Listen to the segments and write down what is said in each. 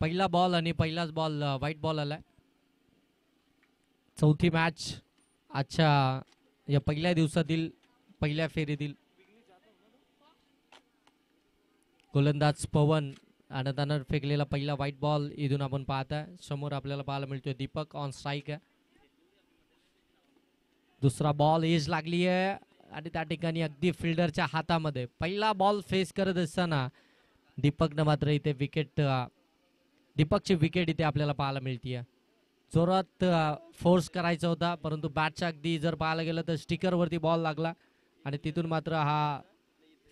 पहिला बॉल आणि पहिलाच बॉल व्हाईट बॉल आलाय. चौथी मॅच आजच्या या पहिल्या दिवसातील पहिल्या फेरीतील. गोलंदाज पवन आणि त्यानं फेकलेला पहिला व्हाईट बॉल इथून आपण पाहताय. समोर आपल्याला पाहायला मिळतोय दीपक ऑन स्ट्राईक आहे. दुसरा बॉल एज लागली आहे आणि त्या ठिकाणी अगदी फिल्डरच्या हातामध्ये पहिला बॉल फेस करत असताना दीपकनं मात्र इथे विकेट, दीपकची विकेट इथे आपल्याला पाहायला मिळते. जोरात फोर्स करायचा होता परंतु बॅटच्या अगदी जर पाहायला गेलं तर स्टिकरवरती बॉल लागला आणि तिथून मात्र हा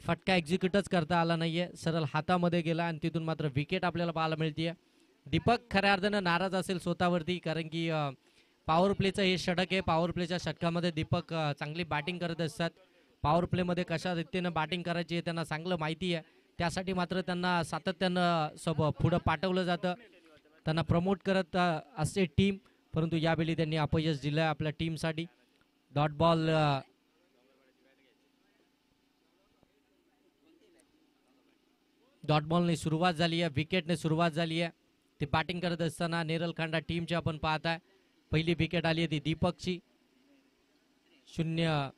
फटका एक्झिक्यूटच करता आला नाहीये, सरळ हातामध्ये गेला आणि तिथून मात्र विकेट आपल्याला पाहायला मिळते. दीपक खऱ्या अर्थानं नाराज असेल स्वतःवरती, कारण की पॉवर प्लेचं हे षटक आहे. पॉवर प्लेच्या षटकामध्ये दीपक चांगली बॅटिंग करत असतात. पॉवर प्लेमध्ये कशा रीतीनं बॅटिंग करायची हे त्यांना चांगलं माहिती आहे. त्यासाठी मात्र त्यांना सातत्यानं पुढं पाठवलं जातं, त्यांना प्रमोट करत असते टीम. परंतु यावेळी त्यांनी अपयश दिलं आपल्या टीमसाठी. डॉट बॉल डॉट बॉलने सुरुवात झाली आहे, विकेटने सुरुवात झाली आहे. ते बॅटिंग करत असताना नेरल खांडा टीमची आपण पाहताय पहिली विकेट आली आहे ती दीपकची. 0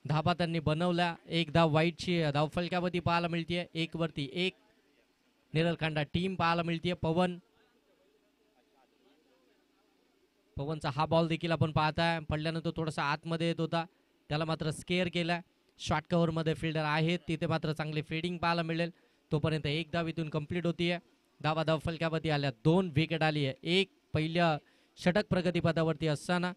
धाबा त्यांनी बनवल्या. 1 धाव वाईटची धावफलकावरती पाहायला मिळते. 1 वरती 1 नेरल खांडा टीम पाहायला मिळते. पवनचा हा बॉल देखील आपण पाहताय पडल्यानंतर थोडासा आतमध्ये येत होता, त्याला मात्र स्केअर केला. शॉर्ट कव्हर मध्ये फिल्डर आहेत, तिथे मात्र चांगली फिल्डिंग पाहायला मिळेल. तोपर्यंत 1 धाव इथून कंप्लीट होतीये. धावा धाव फलकावरती आल्या, 2 विकेट आली आहे. 1 पहिल्या षटक प्रगतीपथावरती असताना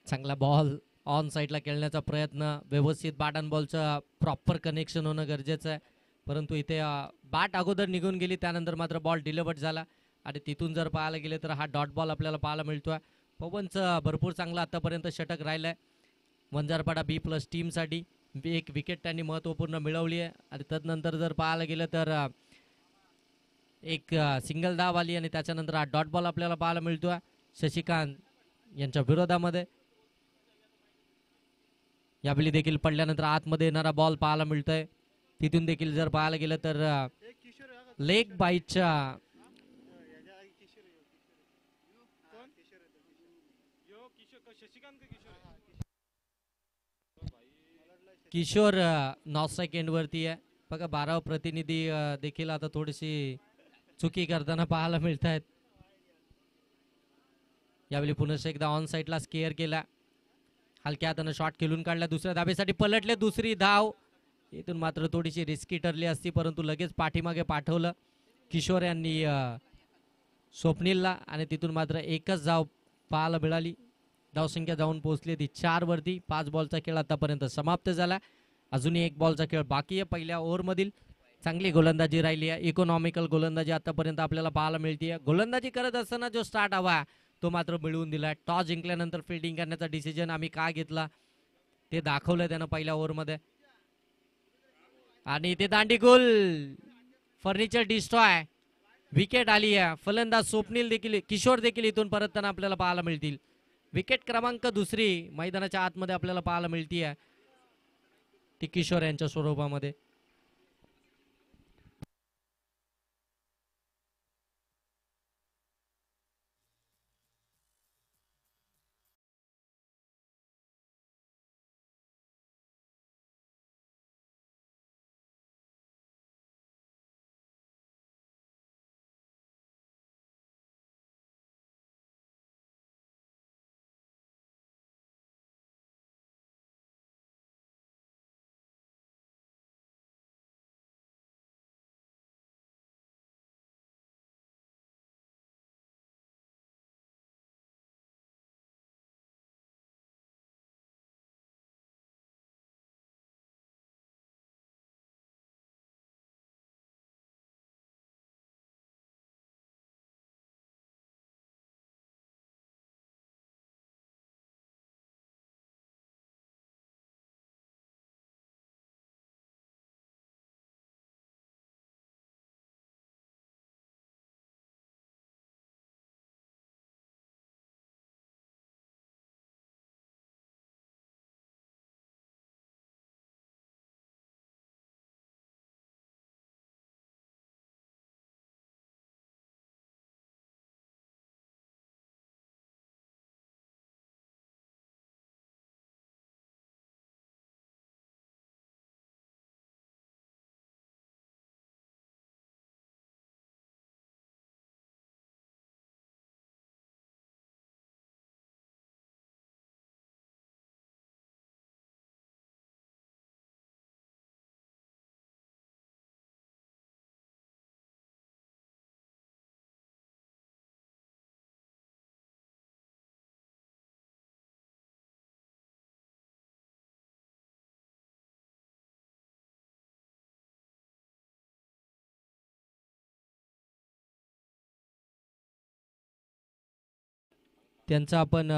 चांगला बॉल ऑन साईडला खेळण्याचा प्रयत्न, व्यवस्थित बॅट अँड बॉलचं प्रॉपर कनेक्शन होणं गरजेचं आहे. परंतु इथे बॅट अगोदर निघून गेली, त्यानंतर मात्र बॉल डिलिव्हर्ड झाला आणि तिथून जर पाहायला गेले तर हा डॉट बॉल आपल्याला पाहायला मिळतोय. पवनचं भरपूर चांगलं आतापर्यंत षटक राहिलंय वंजारपाडा B+ टीमसाठी. 1 विकेट त्यांनी महत्त्वपूर्ण मिळवली आहे आणि तदनंतर जर पाहायला गेलं तर एक सिंगल धाव आली आणि त्याच्यानंतर हा डॉट बॉल आपल्याला पाहायला मिळतोय शशिकांत यांच्या विरोधामध्ये. यावेळी देखील पडल्यानंतर आतमध्ये येणारा बॉल पाहायला मिळतोय. तिथून देखील जर पाहायला गेलं तर लेग बाईटच्या किशोर नॉस्ट्राईक एंड वरती आहे. बघा 12 प्रतिनिधी देखील आता थोडीशी चुकी करताना पाहायला मिळत आहेत. यावेळी पुन्हा एकदा ऑन साईडला स्केअर केला, हलक्या हातानं शॉट खेळून काढला, दुसऱ्या धाबेसाठी पलटले, दुसरी धाव. इथून मात्र थोडीशी रिस्की ठरली असती परंतु लगेच पाठीमागे पाठवलं किशोर यांनी स्वप्नीलला आणि तिथून मात्र एकच धाव पाहायला मिळाली. धावसंख्या जाऊन पोहोचली ती 4 वरती. 5 बॉलचा खेळ आतापर्यंत समाप्त झाला. अजूनही 1 बॉलचा खेळ बाकी आहे. पहिल्या ओव्हरमधील चांगली गोलंदाजी राहिली आहे. इकॉनॉमिकल गोलंदाजी आतापर्यंत आपल्याला पाहायला मिळते. गोलंदाजी करत असताना जो स्टार्ट हवा तो मात्र मिळवून दिला. टॉस जिंकल्यानंतर फिल्डिंग करण्याचा डिसिजन आम्ही का घेतला ते दाखवलंय त्यानं पहिल्या ओव्हरमध्ये. आणि ते दांडीगुल फर्निचर डिस्ट्रॉय, विकेट आली आहे. फलंदाज स्वप्नील देखील, किशोर देखील इथून परतताना आपल्याला पाहायला मिळतील. विकेट क्रमांक 2 मैदानाच्या आतमध्ये आपल्याला पाहायला मिळतीये ती किशोर यांच्या स्वरूपामध्ये. त्यांचं आपण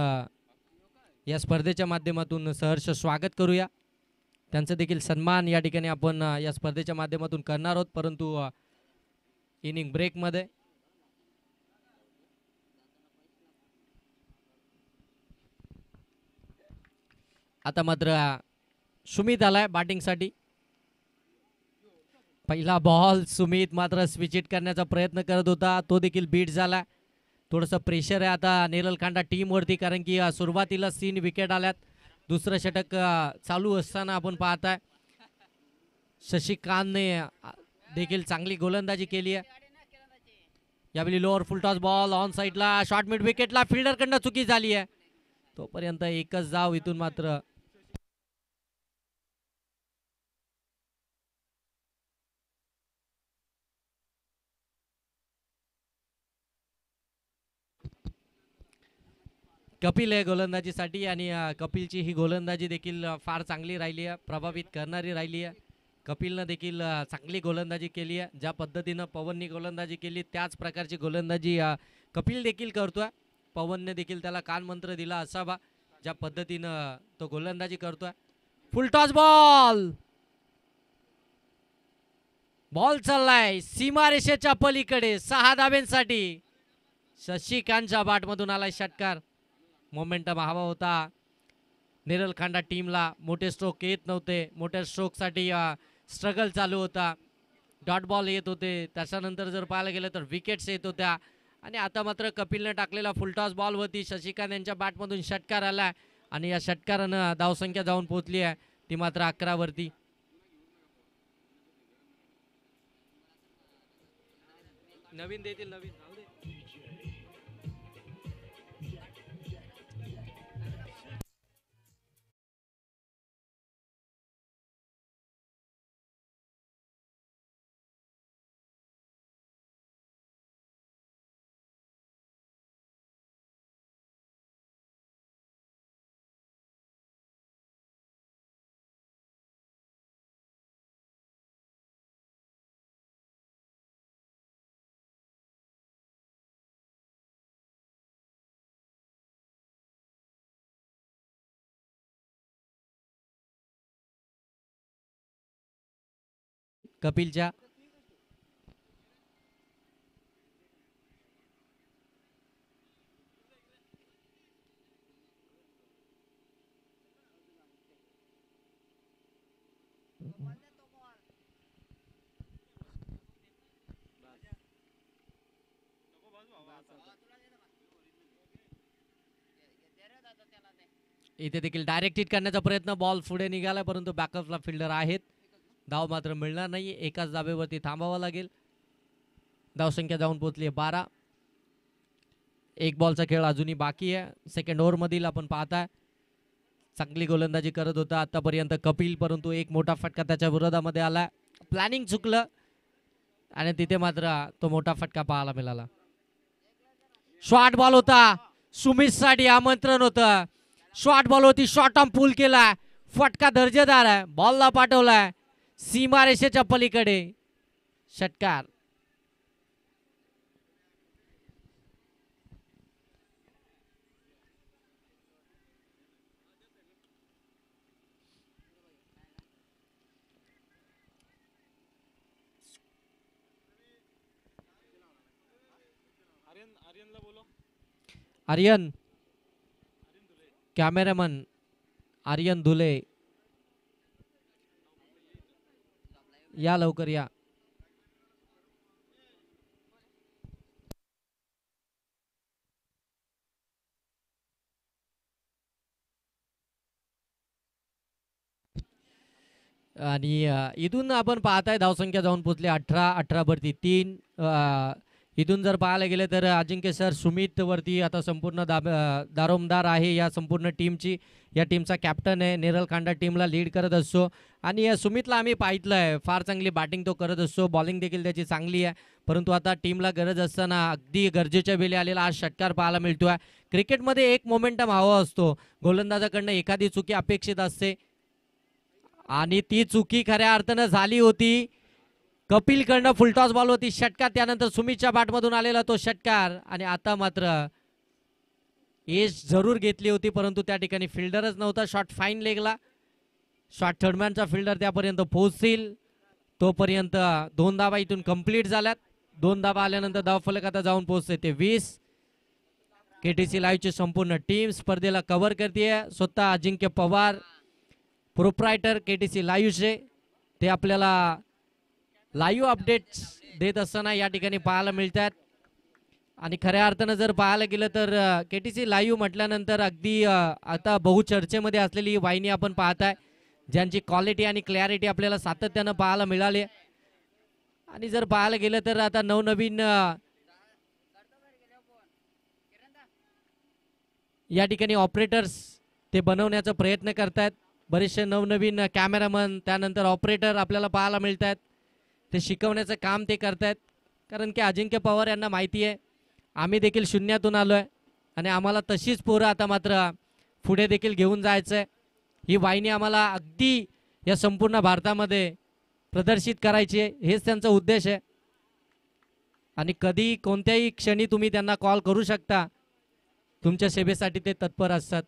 या स्पर्धेच्या माध्यमातून सहर्ष स्वागत करूया. त्यांचं देखील सन्मान या ठिकाणी आपण या स्पर्धेच्या माध्यमातून करणार आहोत, परंतु इनिंग ब्रेकमध्ये. आता मात्र सुमित आलाय बॅटिंगसाठी. पहिला बॉल सुमित मात्र स्विच हिट करण्याचा प्रयत्न करत होता, तो देखील बीट झाला. थोडंसं प्रेशर आहे आता नेरलखांडा टीमवरती, कारण की सुरुवातीला 3 विकेट आल्यात. दुसरं षटक चालू असताना आपण पाहताय शशिकांतने देखील चांगली गोलंदाजी केली आहे. यावेळी lower full toss ball on साईडला, शॉर्ट मिड विकेटला फिल्डरकडनं चुकी झाली आहे. तोपर्यंत एकच धाव. इथून मात्र कपिल आहे गोलंदाजीसाठी, आणि कपिलची ही गोलंदाजी देखील फार चांगली राहिली आहे, प्रभावित करणारी राहिली आहे. कपिलनं देखील चांगली गोलंदाजी केली आहे. ज्या पद्धतीनं पवननी गोलंदाजी केली त्याच प्रकारची गोलंदाजी कपिल देखील करतोय. पवनने देखील त्याला कानमंत्र दिला असावा, ज्या पद्धतीनं तो गोलंदाजी करतोय. फुल टॉस बॉल, बॉल चाललाय सीमारेषेच्या पलीकडे 6 धाब्यांसाठी. शशिकांतच्या बॅटमधून आलाय षटकार. मोमेंटम हवा होता नेरलखांडा टीमला. मोठे स्ट्रोक येत नव्हते, मोठ्या स्ट्रोकसाठी स्ट्रगल चालू होता. डॉट बॉल येत होते, त्याच्यानंतर जर पाहायला गेलं तर विकेट्स येत होत्या. आणि आता मात्र कपिलने टाकलेला फुलटॉस बॉलवरती शशिकांत यांच्या बॅटमधून षटकार आला, आणि या षटकारानं धावसंख्या जाऊन पोहोचली आहे ती मात्र 11 वरती. नवीन देतील, नवीन कपिलच्या. इथे देखील डायरेक्ट हिट करण्याचा प्रयत्न, बॉल पुढे निघाला परंतु बॅकअपला फिल्डर आहेत. धाव मात्र मिळणार नाही, एकाच धाब्यावरती थांबावं लागेल. धावसंख्या जाऊन पोहोचली 12. एक बॉलचा खेळ अजूनही बाकी आहे. सेकंड ओव्हरमधील आपण पाहताय चांगली गोलंदाजी करत होता आतापर्यंत कपिल, परंतु एक मोठा फटका त्याच्या विरोधामध्ये आला. प्लॅनिंग चुकलं आणि तिथे मात्र तो मोठा फटका पाहायला मिळाला. शॉर्ट बॉल होता, सुमितसाठी आमंत्रण होतं. शॉर्ट बॉल होती, शॉर्ट आर्म पुल केला, फटका दर्जेदार आहे, बॉलला पाठवलाय सीमारेषेच्या पलीकडे. षटकार. आर्यन, कॅमेरामन आर्यन धुले, या लवकर या. आणि इथून आपण पाहताय धावसंख्या जाऊन पोहोचली 18 वरती 3. इथून जर पाहायला गेलं तर अजिंक्य सर सुमित वरती आता संपूर्ण दारोमदार आहे या संपूर्ण टीमची. या टीमचा कॅप्टन आहे, नेरलखांडा टीमला लीड करत असतो. आणि या सुमितला आम्ही पाहितलं आहे, फार चांगली बॅटिंग तो करत असतो, बॉलिंग देखील त्याची चांगली आहे. परंतु आता टीमला गरज असताना अगदी गरजेच्या वेळी आलेला आज षटकार पाहायला मिळतोय. क्रिकेटमध्ये एक मोमेंटम हवा असतो, गोलंदाजाकडनं एखादी चुकी अपेक्षित असते आणि ती चुकी खऱ्या अर्थानं झाली होती. कपिलकडनं फुलटॉस बॉल होती, षटकार, त्यानंतर सुमितच्या बॅटमधून आलेला तो षटकार. आणि आता मात्र एज जरूर घेतली होती, परंतु त्या ठिकाणी फिल्डरच नव्हता. शॉट फाईन लेगला. शॉट थर्डमॅनचा फिल्डर त्यापर्यंत पोहोचतील तोपर्यंत 2 धावा इथून कंप्लीट झाल्यात. 2 धावा आल्यानंतर धावफलक आता जाऊन पोहोचते ते 20. केटीसी लाईव्हची संपूर्ण टीम स्पर्धेला कव्हर करते. स्वतः अजिंक्य पवार प्रोप्रायटर केटीसी लाईव्हचे ते आपल्याला लाईव्ह अपडेट्स देत असताना या ठिकाणी पाहायला मिळतात. आणि खऱ्या अर्थानं जर पाहायला गेलं तर केटीसी लाईव्ह म्हटल्यानंतर अगदी आता बहुचर्चेमध्ये असलेली ही वाहिनी आपण पाहताय, ज्यांची क्वालिटी आणि क्लॅरिटी आपल्याला सातत्यानं पाहायला मिळाली. आणि जर पाहायला गेलं तर आता नवनवीन या ठिकाणी ऑपरेटर्स ते बनवण्याचा प्रयत्न करतात. बरेचसे नवनवीन कॅमेरामन त्यानंतर ऑपरेटर आपल्याला पाहायला मिळत आहेत. ते शिकवण्याचं काम ते करतायत, कारण की अजिंक्य पवार यांना माहिती आहे आम्ही देखील शून्यातून आलो आहे आणि आम्हाला तशीच पोरं आता मात्र पुढे देखील घेऊन जायचं आहे. ही वाहिनी आम्हाला अगदी या संपूर्ण भारतामध्ये प्रदर्शित करायची आहे, हेच त्यांचा उद्देश आहे. आणि कधी कोणत्याही क्षणी तुम्ही त्यांना कॉल करू शकता, तुमच्या सेवेसाठी ते तत्पर असतात.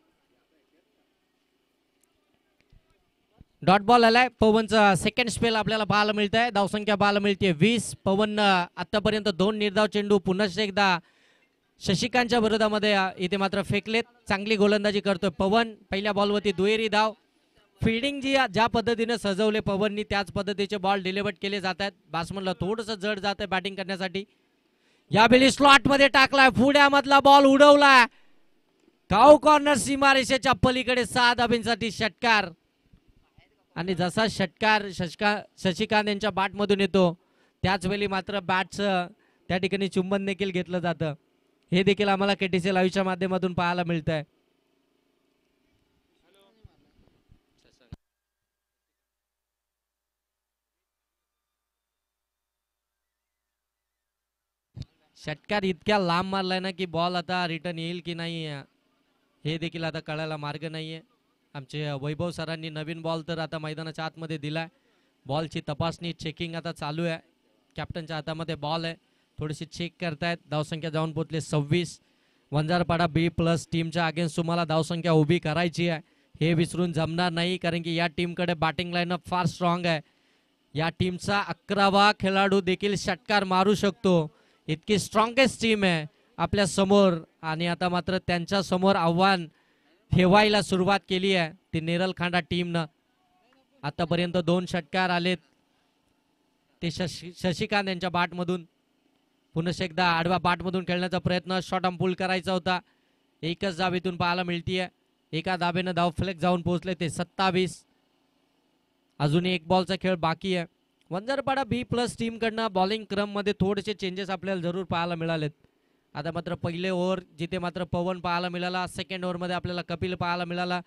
डॉट बॉल आलाय. पवनचा सेकंड स्पेल आपल्याला पाहायला मिळत आहे. धावसंख्या पाहायला मिळते 20. पवन आतापर्यंत 2 निर्धाव चेंडू पुन्हा एकदा शशिकांतच्या विरोधामध्ये इथे मात्र फेकलेत. चांगली गोलंदाजी करतोय पवन. पहिल्या बॉलवरती दुहेरी धाव. फिल्डिंग जी ज्या पद्धतीने सजवले पवननी त्याच पद्धतीचे बॉल डिलिव्हर केले जात आहेत. बॅट्समनला थोडंसं जड जात आहे बॅटिंग करण्यासाठी. यावेळी स्लॉट मध्ये टाकलाय, पुढ्यामधला बॉल उडवलाय. काऊ कॉर्नर सीमारेषेच्या पलीकडे 6 धाब्यांसाठी षटकार. आणि जसा षटकार शशिकांत यांच्या बॅटमधून येतो त्याच वेळी मात्र बॅटचं त्या ठिकाणी चुंबन देखील घेतलं जातं. हे देखील आम्हाला केटीसी लाईव्हच्या माध्यमातून पाहायला मिळत आहे. षटकार इतक्या लांब मारलाय ना की बॉल आता रिटर्न येईल की नाही हे देखील आता कळायला मार्ग नाहीये. आमचे वैभव सरांनी नवीन बॉल तर आता मैदानाच्या आतमध्ये दिलाय. बॉलची तपासणी चेकिंग आता चालू आहे. कॅप्टनच्या हातामध्ये बॉल आहे, थोडीशी चेक करतायत. धावसंख्या जाऊन पोहोचले 26. वंजारपाडा बी प्लस टीमच्या अगेन्स्ट तुम्हाला धावसंख्या उभी करायची आहे, हे विसरून जमणार नाही, कारण की या टीमकडे बॅटिंग लाईनअप फार स्ट्रॉंग आहे. या टीमचा 11वा खेळाडू देखील षटकार मारू शकतो, इतकी स्ट्रॉंगेस्ट टीम आहे आपल्या समोर. आणि आता मात्र त्यांच्या समोर आव्हान ठेवायला सुरुवात केली आहे ती नेरलखांडा टीमनं. आतापर्यंत 2 षटकार आलेत ते शशिकांत यांच्या बॅटमधून. पुन्हा एकदा आडव्या बॅटमधून खेळण्याचा प्रयत्न, शॉर्ट आर्म पुल करायचा होता. एकच धाव इथून पाहायला मिळतीये. एका धाबेनं धाव फलक जाऊन पोहोचले ते 27. अजूनही एक बॉलचा खेळ बाकी आहे. वंजारपाडा बी प्लस टीम कडनं बॉलिंग क्रम मध्ये थोडेसे चेंजेस आपल्याला जरूर पाहायला मिळालेत. आता मात्र पहिले ओव्हर जिथे मात्र पवन पाहायला मिळाला, सेकंड ओव्हर मध्ये आपल्याला कपिल पाहायला मिळाला.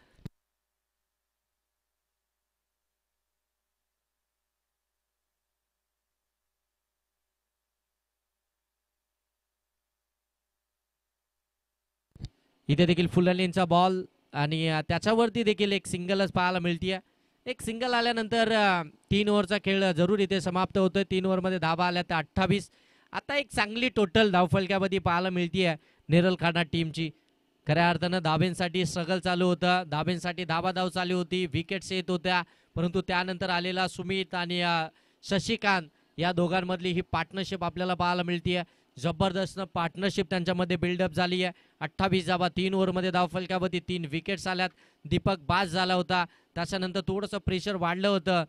इथे देखील फुललेंचा बॉल आणि त्याच्यावरती देखील एक सिंगलच पाहायला मिळतीये. एक सिंगल आल्यानंतर 3 ओव्हरचा खेळ जरूर इथे समाप्त होतोय. 3 ओव्हरमध्ये धावा आल्या त्या 28. आता एक चांगली टोटल धावफलक्यामध्ये पाहायला मिळतीये नेरलखांडा टीमची. खऱ्या अर्थानं धाब्यांसाठी स्ट्रगल चालू होतं, धाब्यांसाठी धाबाधाव चालू होती, विकेट्स येत होत्या, परंतु त्यानंतर आलेला सुमित आणि शशिकांत या दोघांमधली ही पार्टनरशिप आपल्याला पाहायला मिळतीये. जबरदस्त पार्टनरशिप त्यांच्यामध्ये बिल्डअप झाली आहे. 28 धावा 3 ओव्हरमध्ये धावफलक्यावरती 3 विकेट्स आल्यात. दीपक बाज झाला होता, त्याच्यानंतर थोडंसं प्रेशर वाढलं होतं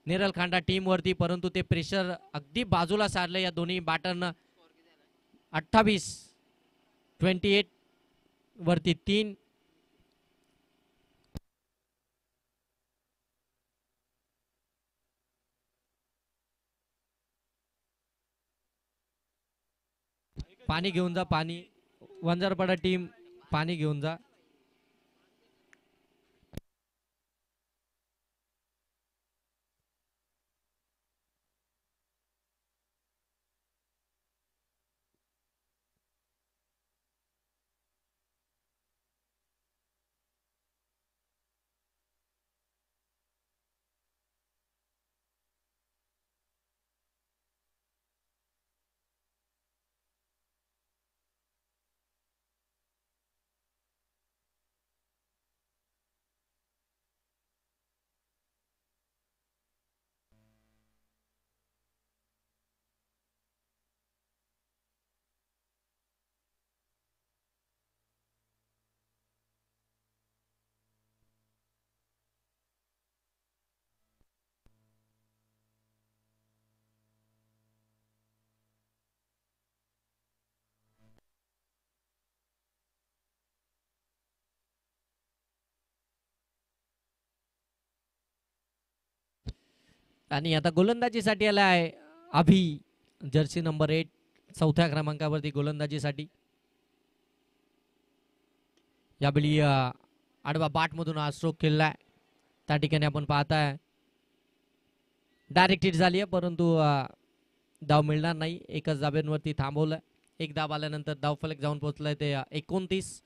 नेरलखांडा टीमवरती, परंतु ते प्रेशर अगदी बाजूला सारलं या दोन्ही बॅटरनं. 28 वरती 3. पाणी घेऊन जा, पाणी. वंजारपाडा टीम पाणी घेऊन जा. आणि आता गोलंदाजीसाठी आला आहे अभि, जर्सी नंबर 8, चौथ्या क्रमांकावरती गोलंदाजीसाठी. यावेळी आडवा बाटमधून हा स्ट्रोक खेळलाय. त्या ठिकाणी आपण पाहताय डायरेक्ट हिट झाली आहे, परंतु धाव मिळणार नाही. एकच धाब्यांवरती थांबवलं. एक धाव आल्यानंतर धावफलक जाऊन पोहोचलाय ते 29.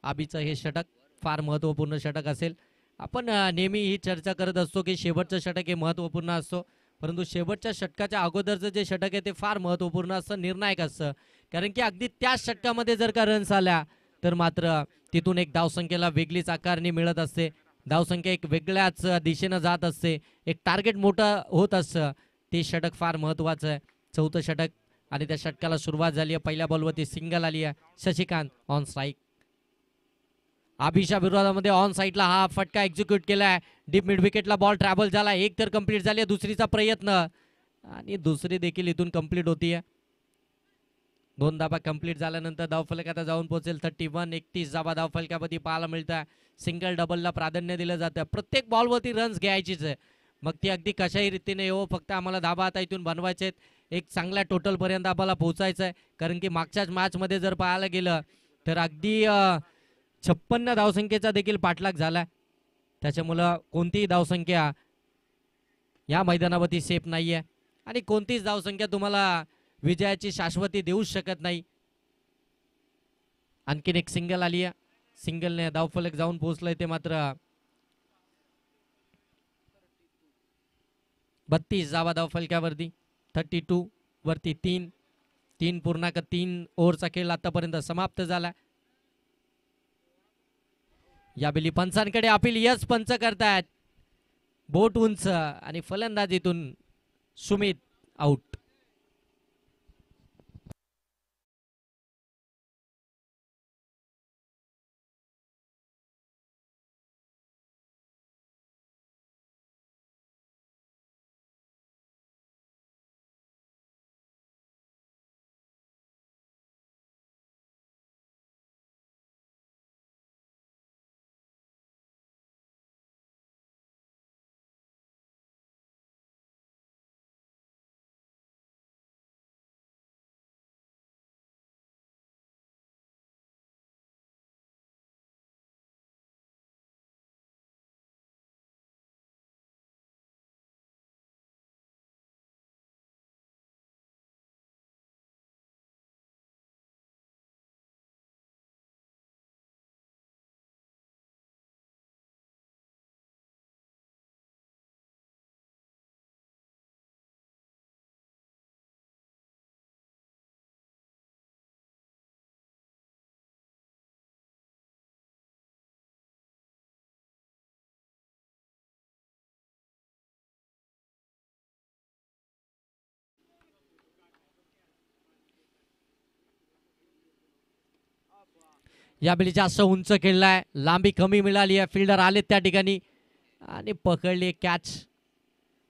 आबीचं हे षटक फार महत्त्वपूर्ण षटक असेल. आपण नेहमी ही चर्चा करत असतो की शेवटचं षटक हे महत्त्वपूर्ण असतो, परंतु शेवटच्या षटकाच्या अगोदरचं जे षटक आहे ते फार महत्त्वपूर्ण असतं, निर्णायक असतं. कारण की अगदी त्याच षटकामध्ये जर का रन्स आल्या तर मात्र तिथून एक धावसंख्येला वेगळीच आकारणी मिळत असते. धावसंख्या एक वेगळ्याच दिशेनं जात असते. एक टार्गेट मोठं होत असतं. ते षटक फार महत्त्वाचं आहे. चौथं षटक आणि त्या षटकाला सुरुवात झाली आहे. पहिल्या बॉलवरती सिंगल आली आहे. Shashikant on strike. अभिषा विरोधामध्ये ऑन साईडला हा फटका एक्झिक्यूट केलाय. डीप मिड विकेटला बॉल ट्रॅव्हल झाला. एक तर कंप्लीट झाली आहे, दुसरीचा प्रयत्न आणि दुसरी देखील इथून कंप्लीट होतीये. 2 धाबा कंप्लीट झाल्यानंतर धावफलक आता जाऊन पोहोचेल 31. 31 धाबा धावफलकावरती पाहायला मिळतं. सिंगल डबलला प्राधान्य दिलं जातं. प्रत्येक बॉलवरती रन्स घ्यायचीच आहे, मग ती अगदी कशाही रीतीने येऊ, फक्त आम्हाला धाबा आता इथून बनवायचे आहेत. एक चांगल्या टोटलपर्यंत आम्हाला पोहोचायचं आहे. कारण की मागच्याच मॅचमध्ये जर पाहायला गेलं तर अगदी 56 धावसंख्येचा देखील पाठलाग झालाय. त्याच्यामुळं कोणतीही धावसंख्या या मैदानावरती सेफ नाहीये आणि कोणतीच धावसंख्या तुम्हाला विजयाची शाश्वती देऊ शकत नाही. आणखीन एक सिंगल आली आहे. सिंगलने धावफलक जाऊन पोहोचलंय ते मात्र 32 धावा धावफलकावरती. 32 वरती 3.3 ओव्हरचा खेळ आतापर्यंत समाप्त झाला. यावेळी पंचांकडे अपील. यस, पंच करतायत. बोट उंच आणि फलंदाजीतून सुमित आउट. यावेळी जास्त उंच खेळलाय. लांबी कमी मिळाली आहे. फिल्डर आलेत त्या ठिकाणी आणि पकडली catch.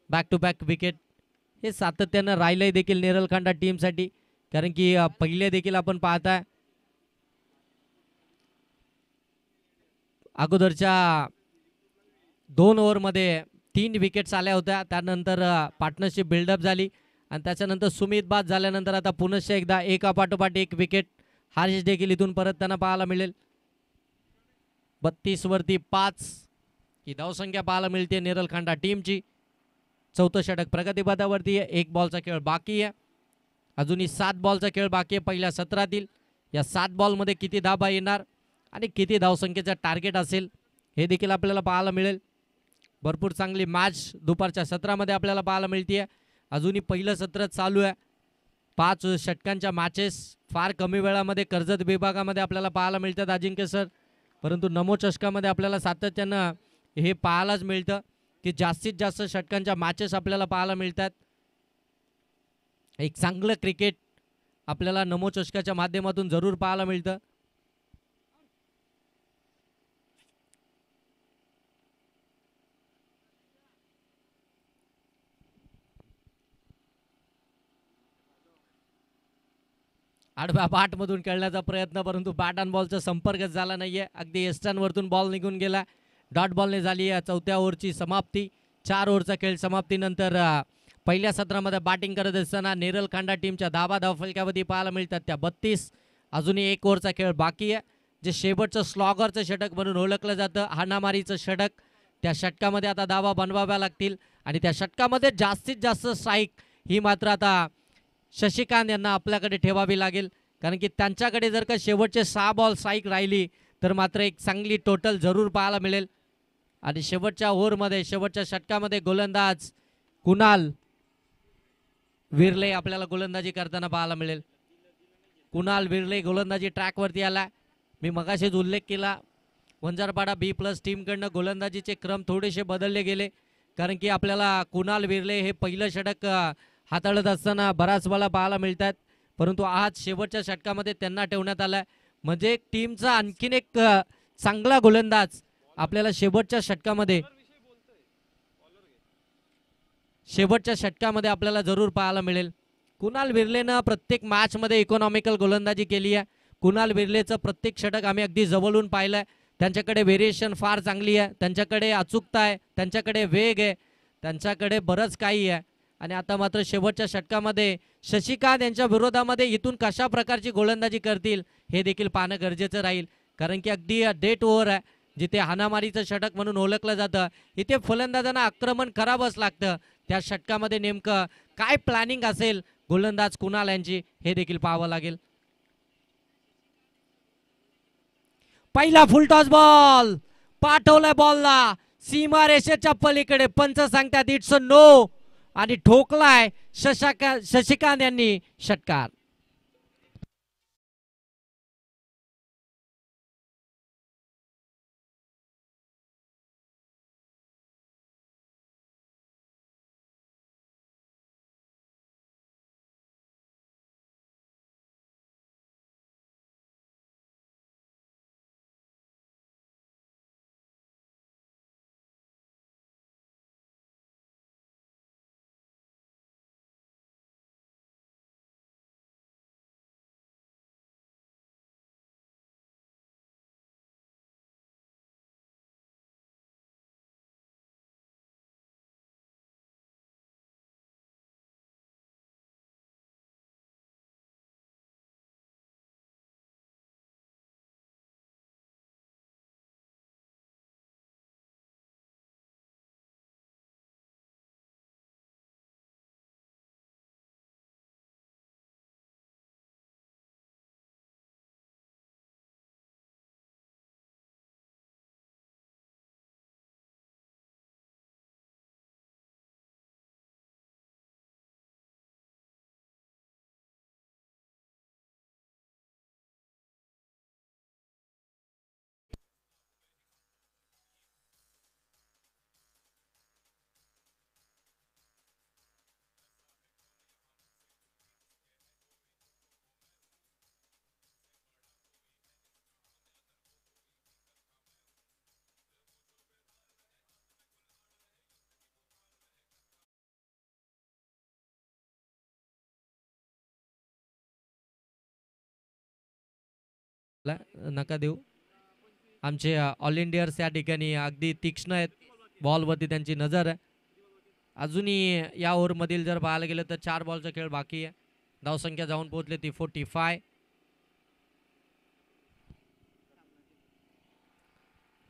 Back to back wicket हे सातत्यानं राहिलंय देखील नेरलखंडा टीमसाठी. कारण की पहिले देखील आपण पाहताय अगोदरच्या 2 ओव्हरमध्ये 3 विकेट्स आल्या होत्या. त्यानंतर पार्टनरशिप बिल्डअप झाली आणि त्याच्यानंतर सुमित बाद झाल्यानंतर आता पुनश्च एकदा एकापाठोपाठ एक विकेट हार्श देखील इथून परत त्यांना पाहायला मिळेल. 32 वरती 5 ही धावसंख्या पाहायला मिळते नेरलखंडा टीमची. चौथं षटक प्रगतीपथावरती आहे. 1 बॉलचा खेळ बाकी आहे. अजूनही 7 बॉलचा खेळ बाकी आहे पहिल्या सत्रातील. या 7 बॉलमध्ये किती धाबा येणार आणि किती धावसंख्येचा टार्गेट असेल हे देखील आपल्याला पाहायला मिळेल. भरपूर चांगली मॅच दुपारच्या सत्रामध्ये आपल्याला पाहायला मिळते. अजूनही पहिलं सत्र चालू आहे. 5 षटकांच्या मॅचेस फार कमी वेळामध्ये कर्जत विभागामध्ये आपल्याला पाहायला मिळतात अजिंक्य सर. परंतु नमो चषकामध्ये आपल्याला सातत्यानं हे पाहायलाच मिळतं की जास्तीत जास्त षटकांच्या मॅचेस आपल्याला पाहायला मिळतात. एक चांगलं क्रिकेट आपल्याला नमो चषकाच्या माध्यमातून जरूर पाहायला मिळतं. आडव्या बॅटमधून खेळण्याचा प्रयत्न, परंतु बॅट अँड बॉलचा संपर्कच झाला नाहीये. अगदी एस्टर्नवरतून बॉल निघून गेला. डॉट बॉलने झाली या चौथ्या ओव्हरची समाप्ती. 4 ओव्हरचा खेळ समाप्तीनंतर पहिल्या सत्रामध्ये बॅटिंग करत असताना नेरल खांडा टीमच्या धावा फलकावरती पाहायला मिळतात त्या 32. अजूनही 1 ओव्हरचा खेळ बाकी आहे. जे शेवटचं स्लॉगरचं षटक म्हणून ओळखलं जातं, हाणामारीचं षटक, त्या षटकामध्ये आता धावा बनवाव्या लागतील आणि त्या षटकामध्ये जास्तीत जास्त स्ट्राईक ही मात्र आता शशिकांत यांना आपल्याकडे ठेवावी लागेल. कारण की त्यांच्याकडे जर का शेवटचे 6 बॉल स्ट्राईक राहिली तर मात्र एक चांगली टोटल जरूर पाहायला मिळेल. आणि शेवटच्या ओव्हरमध्ये शेवटच्या षटकामध्ये गोलंदाज कुणाल विर्ले आपल्याला गोलंदाजी करताना पाहायला मिळेल. कुणाल विर्ले गोलंदाजी ट्रॅकवरती आला. मी मगाशीच उल्लेख केला, वंजारपाडा B+ टीमकडनं गोलंदाजीचे क्रम थोडेसे बदलले गेले. कारण की आपल्याला कुणाल विर्ले हे पहिलं षटक हाताळत असताना बराच वेळा पाहायला मिळतात, परंतु आज शेवटच्या षटकामध्ये त्यांना ठेवण्यात आलं. म्हणजे टीमचा आणखीन एक चांगला गोलंदाज आपल्याला शेवटच्या षटकामध्ये आपल्याला जरूर पाहायला मिळेल. कुणाल विर्लेनं प्रत्येक मॅचमध्ये इकॉनॉमिकल गोलंदाजी केली आहे. कुणाल विर्लेचं प्रत्येक षटक आम्ही अगदी जवळून पाहिलं आहे. त्यांच्याकडे व्हेरिएशन फार चांगली आहे, त्यांच्याकडे अचूकता आहे, त्यांच्याकडे वेग आहे, त्यांच्याकडे बरंच काही आहे. आणि आता मात्र शेवटच्या षटकामध्ये शशिकांत यांच्या विरोधामध्ये इथून कशा प्रकारची गोलंदाजी करतील हे देखील पाहणं गरजेचं राहील. कारण की अगदी डेट ओव्हर आहे, जिथे हाणामारीचं षटक म्हणून ओळखलं जातं. इथे फलंदाजांना आक्रमण करावंच लागतं. त्या षटकामध्ये नेमकं काय प्लॅनिंग असेल गोलंदाज कुणाल यांची हे देखील पाहावं लागेल. पहिला फुलटॉस बॉल पाठवलाय बॉलला सीमारेषेच्या पलीकडे. पंच सांगतात इट्स अ नो आणि ठोकलाय शशिकांत यांनी षटकार. नका देऊ. आमचे ऑल इंडियर्स या ठिकाणी अगदी तीक्ष्ण आहेत, बॉलवरती त्यांची नजर आहे. अजूनही या ओव्हरमधील जर पाहायला गेलं तर 4 बॉलचा खेळ बाकी आहे. धावसंख्या जाऊन पोहोचले ती 45.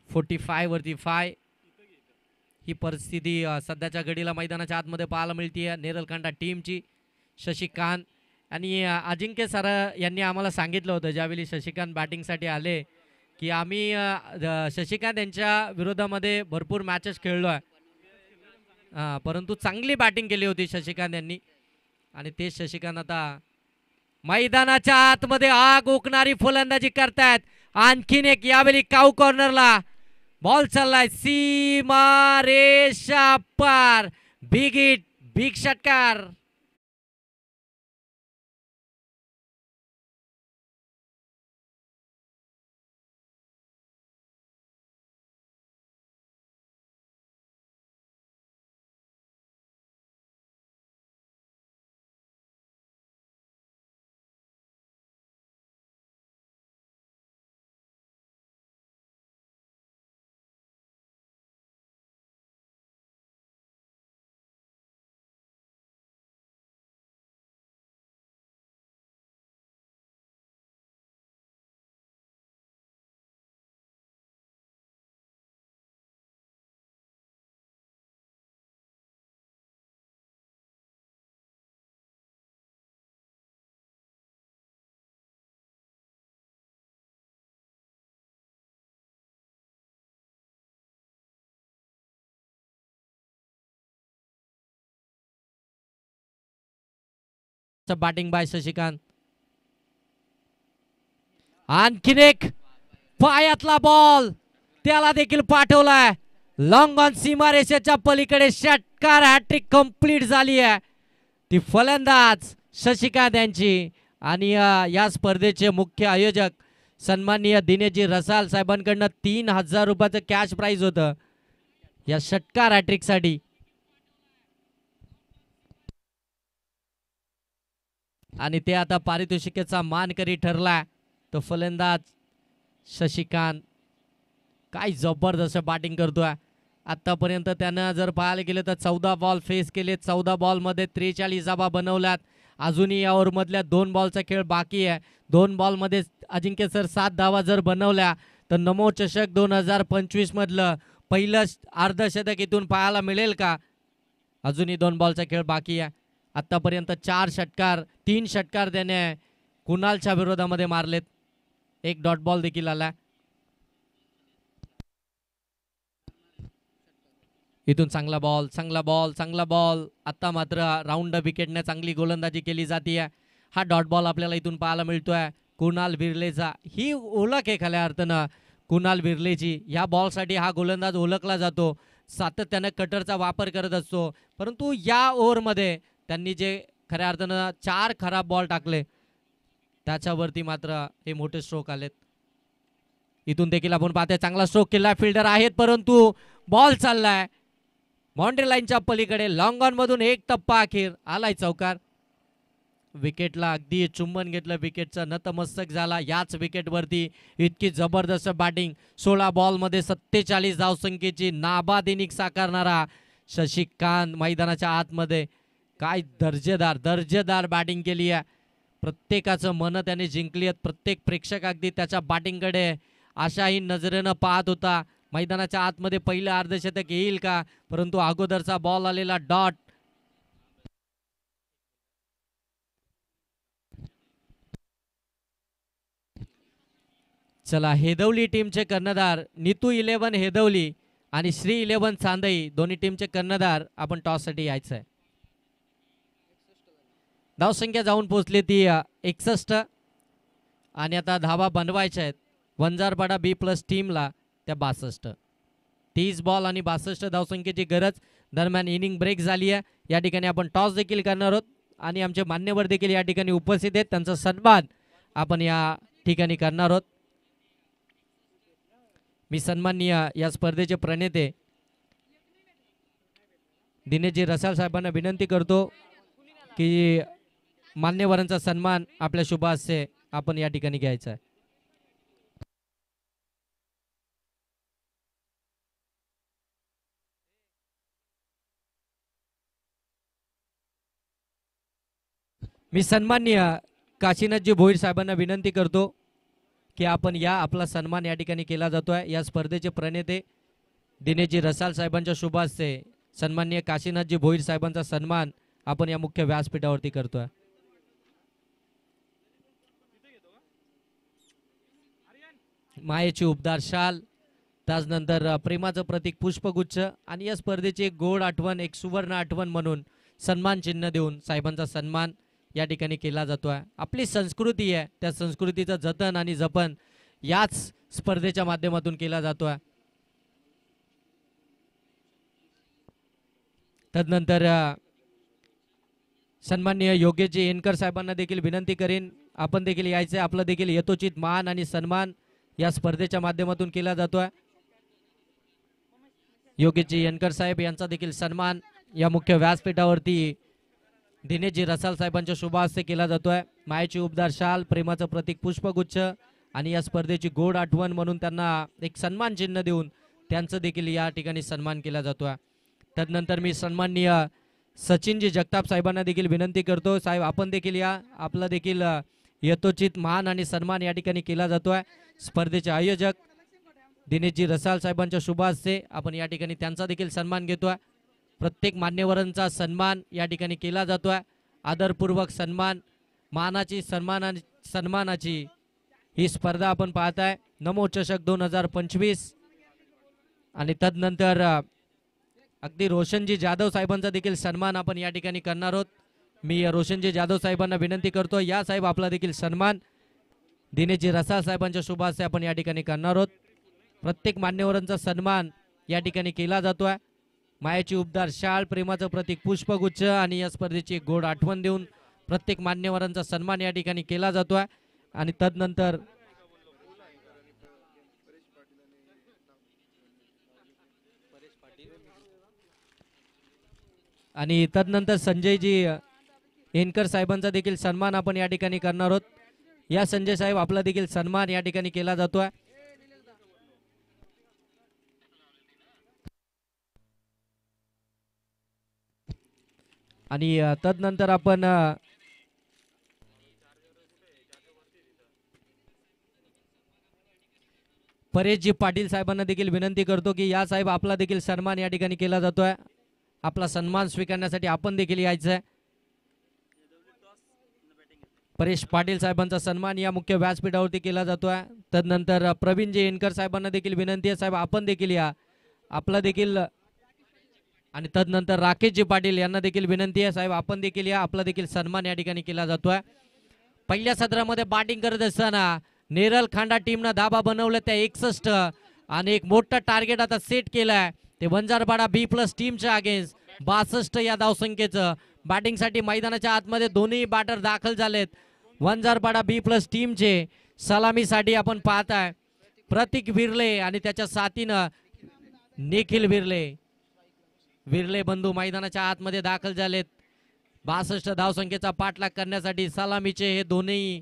45 वरती 5 ही परिस्थिती सध्याच्या घडीला मैदानाच्या आतमध्ये पाहायला मिळते नेरलकांडा टीमची. शशिकांत आणि अजिंक्य सर यांनी आम्हाला सांगितलं होतं ज्यावेळी शशिकांत बॅटिंगसाठी आले की आम्ही शशिकांत यांच्या विरोधामध्ये भरपूर मॅचेस खेळलो आहे, परंतु चांगली बॅटिंग केली होती शशिकांत यांनी. आणि तेच शशिकांत आता मैदानाच्या आतमध्ये आग ओकणारी फलंदाजी करतायत. आणखीन एक यावेळी काऊ कॉर्नरला बॉल चाललाय सीमा रेषा पार. बिग हिट, बिग षटकार. Batting by Shashikant. आणखीन एक पायातला बॉल त्याला देखील पाठवलाय लॉंग ऑन सीमारेषेच्या पलीकडे. षटकार हॅट्रिक कंप्लीट झाली आहे. ती फलंदाज शशिकांत यांची आणि या स्पर्धेचे मुख्य आयोजक सन्माननीय दिनेशजी रसाल साहेबांकडनं 3000 रुपयाचं कॅश प्राइज होतं या षटकार हॅट्रिक साठी. आणि ते आता पारितोषिकेचा मानकरी ठरला तो फलंदाज शशिकांत. काय जबरदस्त बॅटिंग करतोय आतापर्यंत. त्यानं जर पाहायला गेलं तर 14 बॉल फेस केले. 14 बॉल मध्ये 43 धावा बनवल्यात. अजूनही या ओव्हर मधल्या 2 बॉलचा खेळ बाकी आहे. 2 बॉल मध्ये अजिंक्य सर 7 धावा जर बनवल्या तर नमो चषक 2025 मधलं पहिलं अर्धशतक इथून पाहायला मिळेल का? अजूनही 2 बॉलचा खेळ बाकी आहे. आतापर्यंत 3 षटकार त्याने कुणालच्या विरोधामध्ये मारलेत. एक डॉट बॉल देखील आला. इथून चांगला बॉल. आता मात्र राऊंड विकेटने चांगली गोलंदाजी केली जाते. हा डॉट बॉल आपल्याला इथून पाहायला मिळतोय कुणाल विर्लेचा. ही ओळख आहे खऱ्या अर्थानं कुणाल विर्लेची. या बॉलसाठी हा गोलंदाज ओळखला जातो. सातत्याने कटरचा वापर करत असतो. परंतु या ओव्हरमध्ये त्यांनी जे खऱ्या अर्थानं 4 खराब बॉल टाकले त्याच्यावरती मात्र हे मोठे स्ट्रोक आलेत. इथून देखील आपण पाहतोय चांगला स्ट्रोक केला. फिल्डर आहेत परंतु बॉल चाललाय बाउंड्री लाईनच्या पलीकडे. लॉंग ऑन मधून एक टप्पा अखेर आलाय चौकार. विकेटला अगदी चुंबन घेतलं. विकेटचा नतमस्तक झाला. याच विकेटवरती इतकी जबरदस्त बॅटिंग. 16 बॉल मध्ये 47 धावसंख्येची नाबाद इनिंग साकारणारा शशिकांत मैदानाच्या आतमध्ये. काय दर्जेदार बॅटिंग केली आहे. प्रत्येकाचं मन त्याने जिंकली आहेत. प्रत्येक प्रेक्षक अगदी त्याच्या बॅटिंगकडे आशाही नजरेनं पाहत होता. मैदानाच्या आतमध्ये पहिलं अर्धशतक येईल का? परंतु अगोदरचा बॉल आलेला डॉट. चला हेदवली टीमचे कर्णधार नीतू 11 हेदवली आणि श्री 11 चांदई दोन्ही टीमचे कर्णधार आपण टॉस साठी यायचं आहे. धावसंख्या जाऊन पोहोचली ती 61 आणि आता धावा बनवायच्या आहेत वंजारपाडा बी प्लस टीमला त्या 62. 30 बॉल आणि 62 धावसंख्येची गरज. दरम्यान इनिंग ब्रेक झाली आहे. या ठिकाणी आपण टॉस देखील करणार आहोत आणि आमचे मान्यवर देखील या ठिकाणी उपस्थित आहेत. त्यांचा सन्मान आपण या ठिकाणी करणार आहोत. मी सन्माननीय या स्पर्धेचे प्रणेते दिनेशजी रसाल साहेबांना विनंती करतो की मान्यवरांचा सन्मान आपल्या शुभ हस्ते आपण या ठिकाणी घ्यायचा आहे. मी सन्माननीय काशीनाथजी भोईर साहेबांना विनंती करतो की आपण या आपला सन्मान या ठिकाणी केला जातोय. या स्पर्धेचे प्रणेते दिनेशजी रसाल साहेबांच्या शुभ हस्ते सन्माननीय काशीनाथजी भोईर साहेबांचा सन्मान आपण या मुख्य व्यासपीठावरती करतोय. मायेची उपदार शाल, त्यानंतर प्रेमाचं प्रतीक पुष्पगुच्छ आणि या स्पर्धेची एक गोड आठवण, एक सुवर्ण आठवण म्हणून सन्मान चिन्ह देऊन साहेबांचा सन्मान या ठिकाणी केला जातोय. आपली संस्कृती आहे त्या संस्कृतीचं जतन आणि जपन याच स्पर्धेच्या माध्यमातून केला जातोय. तदनंतर सन्माननीय योगेशजी येनकर साहेबांना देखील विनंती करीन आपण देखील यायचे. आपलं देखील यथोचित मान आणि सन्मान या स्पर्धेच्या माध्यमातून केला जातोय. योगेशजी येनकर साहेब यांचा देखील सन्मान या मुख्य व्यासपीठावरती दिनेशजी रसाल साहेबांच्या शुभ हस्ते केला जातोय. मायेची उपदार शाल, प्रेमाचं प्रतीक पुष्पगुच्छ आणि या स्पर्धेची गोड आठवण म्हणून त्यांना एक सन्मान चिन्ह देऊन त्यांचं देखील या ठिकाणी सन्मान केला जातोय. तदनंतर मी सन्माननीय सचिनजी जगताप साहेबांना देखील विनंती करतो साहेब आपण देखील या. आपला देखील यथोचित मान आणि सन्मान या ठिकाणी केला जातोय. स्पर्धेचे आयोजक दिनेशजी रसाल साहेबांच्या शुभ हस्ते आपण या ठिकाणी त्यांचा देखील सन्मान घेतोय. प्रत्येक मान्यवरांचा सन्मान या ठिकाणी केला जातोय. आदरपूर्वक सन्मान, मानाची सन्मानाची ही स्पर्धा आपण पाहताय. नमो चषक 2025 आणि तदनंतर अगदी रोशनजी जाधव साहेबांचा देखील सन्मान आपण या ठिकाणी करणार आहोत. मी रोशनजी जाधव साहेबांना विनंती करतो, या साहेब आपला देखील सन्मान दिनेशजी रसाळ साहेबांच्या शुभ हस्ते आपण या ठिकाणी करणार आहोत. प्रत्येक मान्यवरांचा सन्मान या ठिकाणी केला जातोय. मायाची उपदार शाळ, प्रेमाचं प्रतीक पुष्पगुच्छ आणि या स्पर्धेची एक गोड आठवण देऊन प्रत्येक मान्यवरांचा सन्मान या ठिकाणी केला जातोय. आणि तदनंतर संजयजी एनकर साहेबांचा देखील सन्मान आपण या ठिकाणी करणार आहोत. या संजय साहेब आपला देखील सन्मान या ठिकाणी केला जातोय. आणि तदनंतर आपण परेशजी पाटील साहेबांना देखील विनंती करतो की या साहेब आपला देखील सन्मान या ठिकाणी केला जातोय. आपला सन्मान स्वीकारण्यासाठी आपण देखील यायचं आहे. परेश पाटील साहेबांचा सन्मान या मुख्य व्यासपीठावरती केला जातोय. तदनंतर प्रवीणजी एनकर साहेबांना देखील विनंती आहे, साहेब आपण देखील या, आपला देखील. आणि तदनंतर राकेशजी पाटील यांना देखील विनंती आहे, साहेब आपण देखील या, आपला देखील सन्मान या ठिकाणी केला जातोय. पहिल्या सत्रामध्ये बॅटिंग करत असताना नेरल खांडा टीमनं धाबा बनवलं त्या 61 आणि एक मोठं टार्गेट आता सेट केलंय ते वंजारपाडा बी प्लस टीमच्या अगेन्स्ट 62 या धावसंख्येचं. बॅटिंगसाठी मैदानाच्या आतमध्ये दोन्ही बॅटर दाखल झालेत. वंजारपाडा बी प्लस टीमचे सलामीसाठी आपण पाहताय प्रतीक विरले आणि त्याच्या साथीनं निखिल विरले बंधू मैदानाच्या आतमध्ये दाखल झालेत. 62 धावसंख्येचा पाठलाग करण्यासाठी सलामीचे हे दोन्ही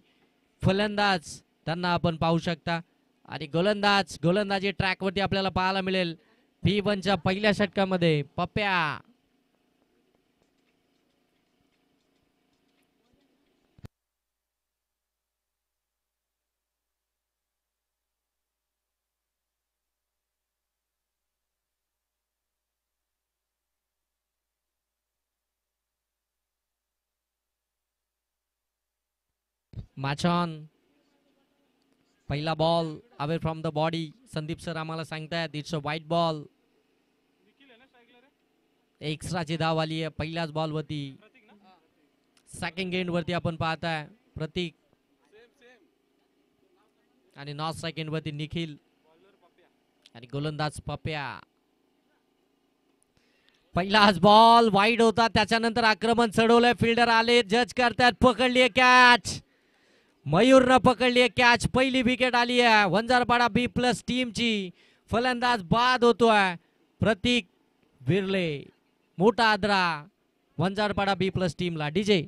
फलंदाज त्यांना आपण पाहू शकता. आणि गोलंदाजी ट्रॅकवरती आपल्याला पाहायला मिळेल. P1च्या पहिल्या षटकामध्ये पप्प्या. माचॉन पहिला ball away from the body. Sandeep sir आम्हाला सांगतायत इट्स अ व्हाईट बॉल. एक्स्ट्राची धाव आली आहे पहिल्याच बॉल वरती. सेकंड एंड वरती आपण पाहताय प्रतीक आणि नॉर्थ सेकंड वरती निखिल आणि गोलंदाज पप्प्या. पहिलाच बॉल वाईड होता, त्याच्यानंतर आक्रमण चढवलंय. फिल्डर आले, जज करतात, पकडली कॅच. मयूरनं पकडली कॅच. पहिली विकेट आली आहे वंजारपाडा बी प्लस टीमची. फलंदाज बाद होतोय प्रतीक विरले. मोठा आदरा वंजारपाडा बी प्लस टीमला. डीजे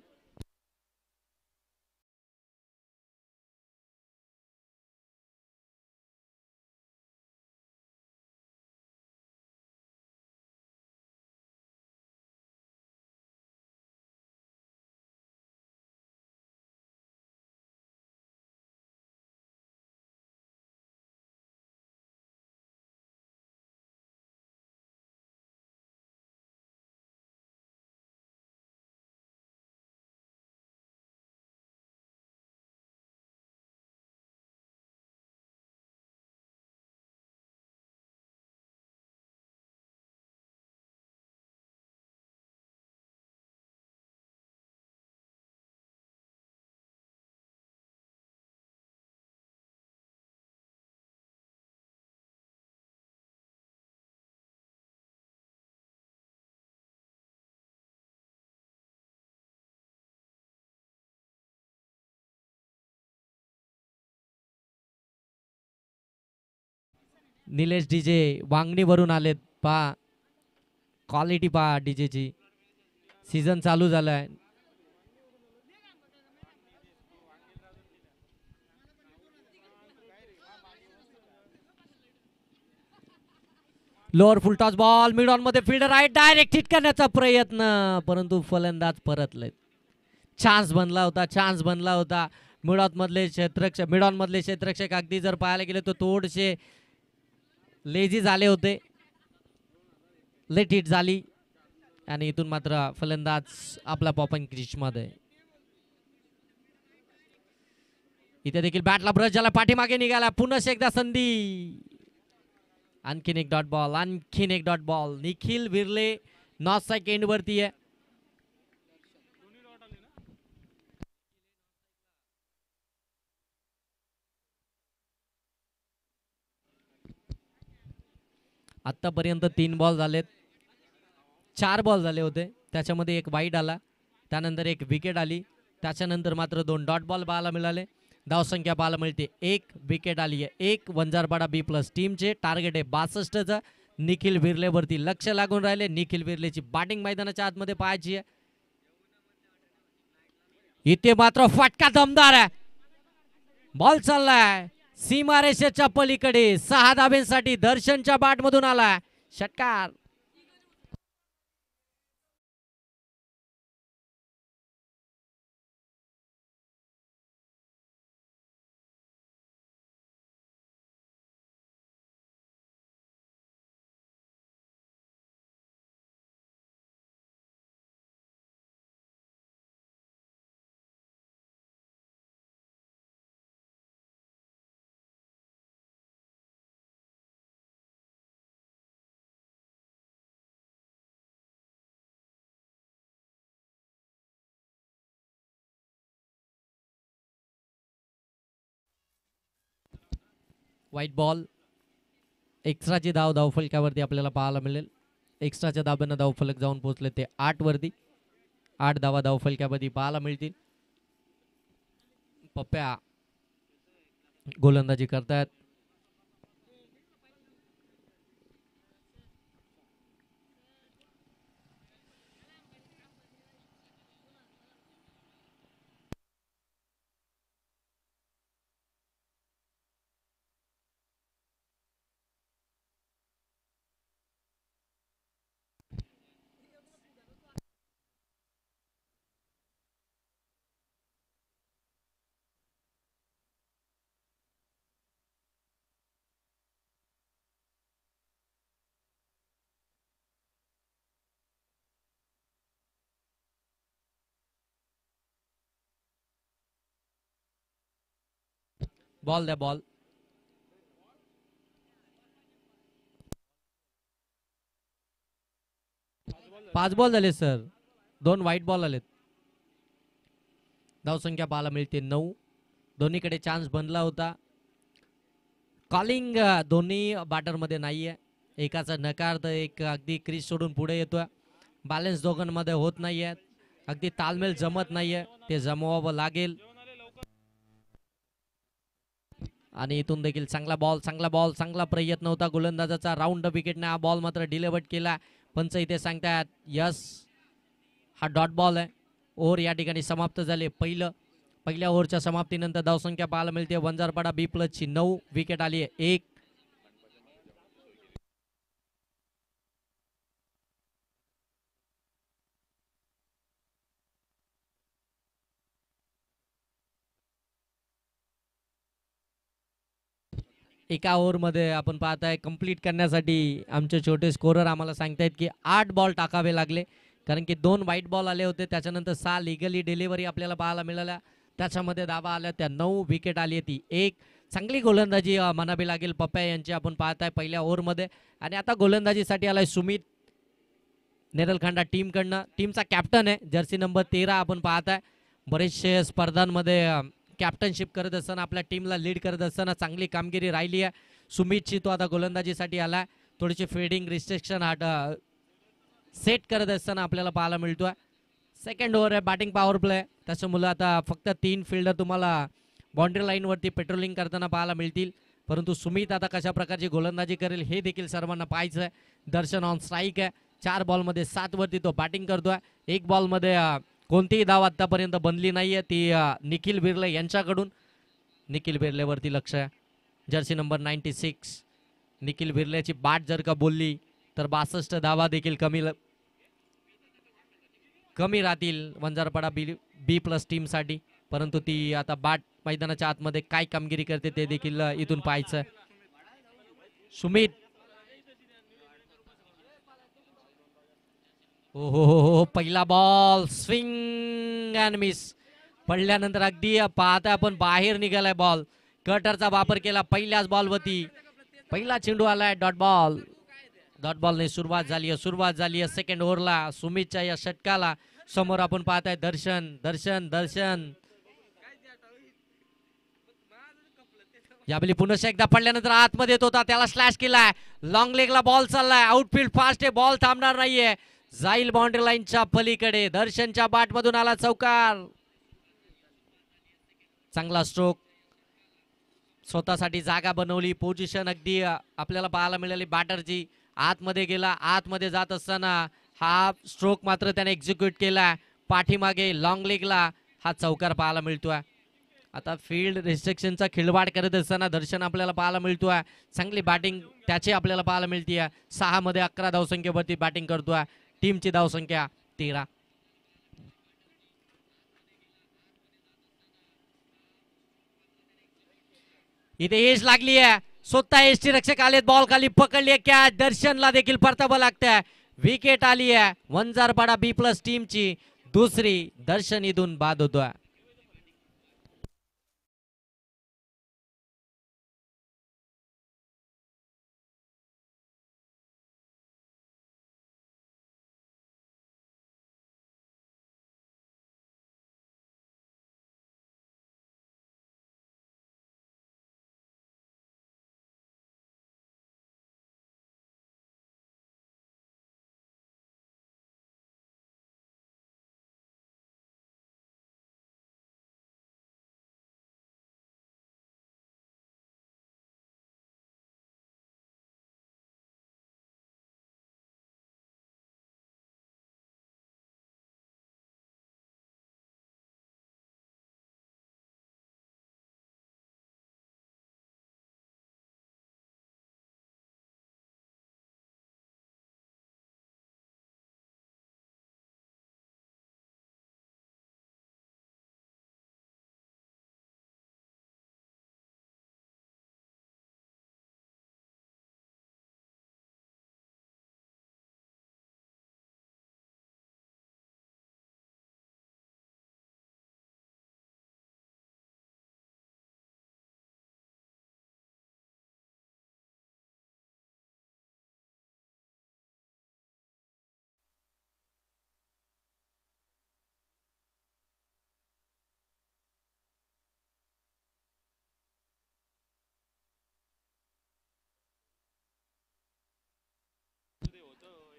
निलेश डीजे वांगणीवरून आलेत. पा क्वालिटी पा डीजेची. सीझन चालू झालाय. Lower full toss ball mid on मध्ये फिल्डर आहे, डायरेक्ट हिट करण्याचा प्रयत्न, परंतु फलंदाज परतले. चान्स बनला होता. मिड ऑन मधले क्षेत्ररक्षक अगदी जर पाहायला गेले तर थोडेसे लेझी झाले होते. लेट हिट झाली आणि इथून मात्र फलंदाज आपला पॉपिंग क्रीज मध्ये. इथे देखील बॅटला ब्रश झाला, पाठीमागे निघाला. पुन्हा एकदा संधी. आणखीन एक डॉट बॉल. निखिल विरले नॉर्थ साइड एंड वरती आहे. आतापर्यंत 3 बॉल झालेत, 4 बॉल झाले होते, त्याच्यामध्ये एक वाईड आला, त्यानंतर एक विकेट आली, त्याच्यानंतर मात्र 2 डॉट बॉल पाहायला मिळाले. धावसंख्या पाहायला मिळते, एक विकेट आली आहे. एक वंजारपाडा बी प्लस टीमचे टार्गेट आहे 62चं. निखिल बिर्लेवरती लक्ष लागून राहिले. निखिल बिर्लेची बॅटिंग मैदानाच्या आतमध्ये पाहायची आहे. इथे मात्र फटका दमदार आहे, बॉल चाललाय सीमारेषेच्या पलीकडे. 6 धाब्यांसाठी दर्शनच्या बॅटमधून आलाय षटकार. White ball. एक्स्ट्राची धाव धावफलकावरती आपल्याला पाहायला मिळेल. एक्स्ट्राच्या धाब्यानं धावफलक जाऊन पोहोचले ते 8 वरती. 8 धावा धावफलकावरती पाहायला मिळतील. पप्प्या गोलंदाजी करतायत. बॉल द्या बॉल. 5 बॉल झाले सर, 2 व्हाईट बॉल आलेत. धावसंख्या पाहायला मिळते 9. दोन्हीकडे चान्स बनला होता. कॉलिंग दोन्ही बॅटरमध्ये नाहीये. एकाचा नकार तर एक अगदी क्रीज सोडून पुढे येतोय. बॅलन्स दोघांमध्ये होत नाहीये, अगदी तालमेल जमत नाहीये, ते जमवावं लागेल. आणि इथून देखील चांगला बॉल, चांगला बॉल, चांगला प्रयत्न होता गोलंदाजाचा. राऊंड विकेटने हा बॉल मात्र डिलेवर्ड केला. पंच इथे सांगतात यस, हा डॉट बॉल आहे. ओव्हर या ठिकाणी समाप्त झाले. पहिल्या ओव्हरच्या समाप्तीनंतर धावसंख्या पाहायला मिळते वंजारपाडा बी प्लसची 9. विकेट आली आहे 1. एका ओव्हरमध्ये आपण पाहताय कंप्लीट करण्यासाठी आमचे छोटे स्कोरर आम्हाला सांगतायत की 8 बॉल टाकावे लागले, कारण की 2 व्हाईट बॉल आले होते. त्याच्यानंतर 6 लिगली डिलिव्हरी आपल्याला पाहायला मिळाल्या, त्याच्यामध्ये धावा आल्या त्या 9. विकेट आली ती 1. चांगली गोलंदाजी म्हणावी लागेल पप्प्या यांची आपण पाहताय पहिल्या ओव्हरमध्ये. आणि आता गोलंदाजीसाठी आलाय सुमित नेरलखांडा टीमकडनं. टीमचा कॅप्टन आहे, जर्सी नंबर 13 आपण पाहताय. बरेचसे स्पर्धांमध्ये कॅप्टनशिप करत असताना, आपल्या टीमला लीड करत असताना चांगली कामगिरी राहिली आहे सुमितची. तो आता गोलंदाजीसाठी आलाय. थोडीशी फिल्डिंग रिस्ट्रिक्शन सेट करत असताना आपल्याला पाहायला मिळतोय. सेकंड ओव्हर आहे, बॅटिंग पॉवर प्ले, त्याच्यामुळे आता फक्त 3 फिल्डर तुम्हाला बाउंड्री लाईनवरती पेट्रोलिंग करताना पाहायला मिळतील. परंतु सुमित आता कशा प्रकारची गोलंदाजी करेल हे देखील सर्वांना पाहायचं आहे. दर्शन ऑन स्ट्राईक आहे. 4 बॉलमध्ये 7 वरती तो बॅटिंग करतोय. 1 बॉलमध्ये कोणतीही धाव आतापर्यंत बनली नाहीये, ती निखिल बिर्ले यांच्याकडून. निखिल बिर्लेवरती लक्ष आहे, जर्सी नंबर 96. निखिल बिर्लेची बॅट जर का बोलली तर 62 धावा देखील कमी राहतील वंजारपाडा बी प्लस टीमसाठी. परंतु ती आता बॅट मैदानाच्या आतमध्ये काय कामगिरी करते ते देखील इथून पाहायचं. सुमित, हो हो हो हो, पहिला बॉल स्विंग अँड मिस. पडल्यानंतर अगदी पाहता आपण बाहेर निघालाय बॉल. कटरचा वापर केला पहिल्याच बॉलवरती. पहिला चेंडू आलाय डॉट बॉल. डॉट बॉलने सुरुवात झाली आहे सेकंड ओव्हरला. सुमितच्या या षटकाला समोर आपण पाहताय दर्शन. यावेळी पुन्हा एकदा पडल्यानंतर आतमध्ये येत होता, त्याला स्लॅश केलाय. लॉंग लेगला बॉल चाललाय. आउटफील्ड फास्ट आहे, बॉल थांबणार नाहीये. जाईल बाउंड्री लाईनच्या पलीकडे. दर्शनच्या बॅट मधून आला चौकार. चांगला स्ट्रोक, स्वतःसाठी जागा बनवली. पोझिशन अगदी आपल्याला पाहायला मिळाली बॅटरची. आतमध्ये गेला, आतमध्ये जात असताना हा स्ट्रोक मात्र त्याने एक्झिक्यूट केलाय. पाठीमागे लॉंग लेगला हा चौकार पाहायला मिळतोय. आता फील्ड रिस्ट्रिक्शनचा खिळवाड करत असताना दर्शन आपल्याला पाहायला मिळतोय. चांगली बॅटिंग त्याची आपल्याला पाहायला मिळते. 6 मध्ये 11 धावसंख्येवरती बॅटिंग करतोय. टीमची धावसंख्या 13. इथे एज लागली आहे. स्वतः एसटी रक्षक आलेत, बॉल खाली पकडली कॅच. दर्शनला देखील परतावं लागतंय. विकेट आली आहे. वंजारपाडा बी प्लस टीमची दुसरी. दर्शन इथून बाद होतोय.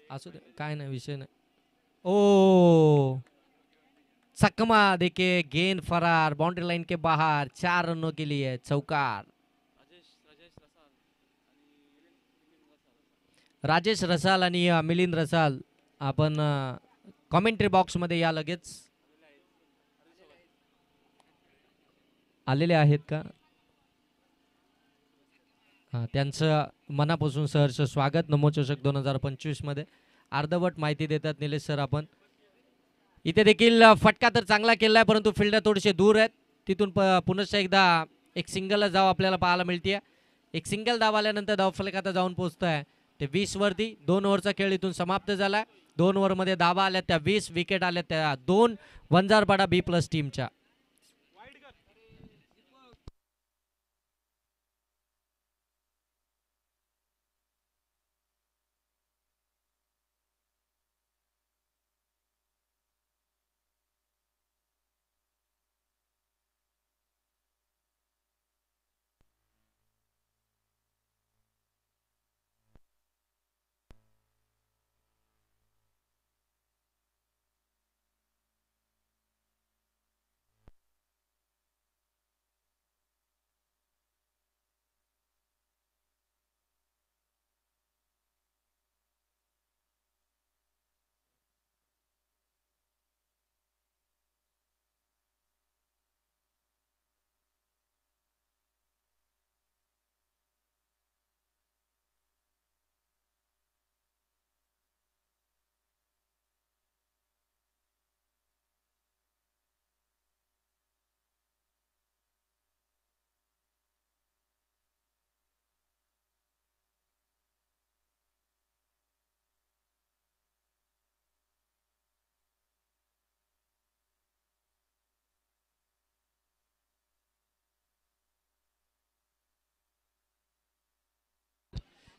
असू दे, काय नाही, विषय नाही. ओ, चकमा देके गेंद फरार, बाउंड्री लाइन के बाहर. 4 रनों के लिए चौकार. राजेश रसाल आणि मिलिंद रसाल, आपण कॉमेंट्री बॉक्स मध्ये या लगेच. आलेले आहेत का? त्यांचं मनापासून सहर्ष स्वागत नमो चषक 2025 मध्ये. अर्धवट माहिती देतात निलेश सर आपण. इथे देखील फटका तर चांगला केलाय, परंतु फिल्डर थोडेसे दूर आहेत. तिथून पुन्हा एकदा एक सिंगल धाव आपल्याला पाहायला मिळते. एक सिंगल धाव आल्यानंतर धावफलकात जाऊन पोहोचतोय ते 20 वरती. 2 ओव्हरचा खेळ इथून समाप्त झालाय. 2 ओव्हरमध्ये धावा आल्या त्या 20, विकेट आल्या त्या 2 वंजारपाडा बी प्लस टीमच्या.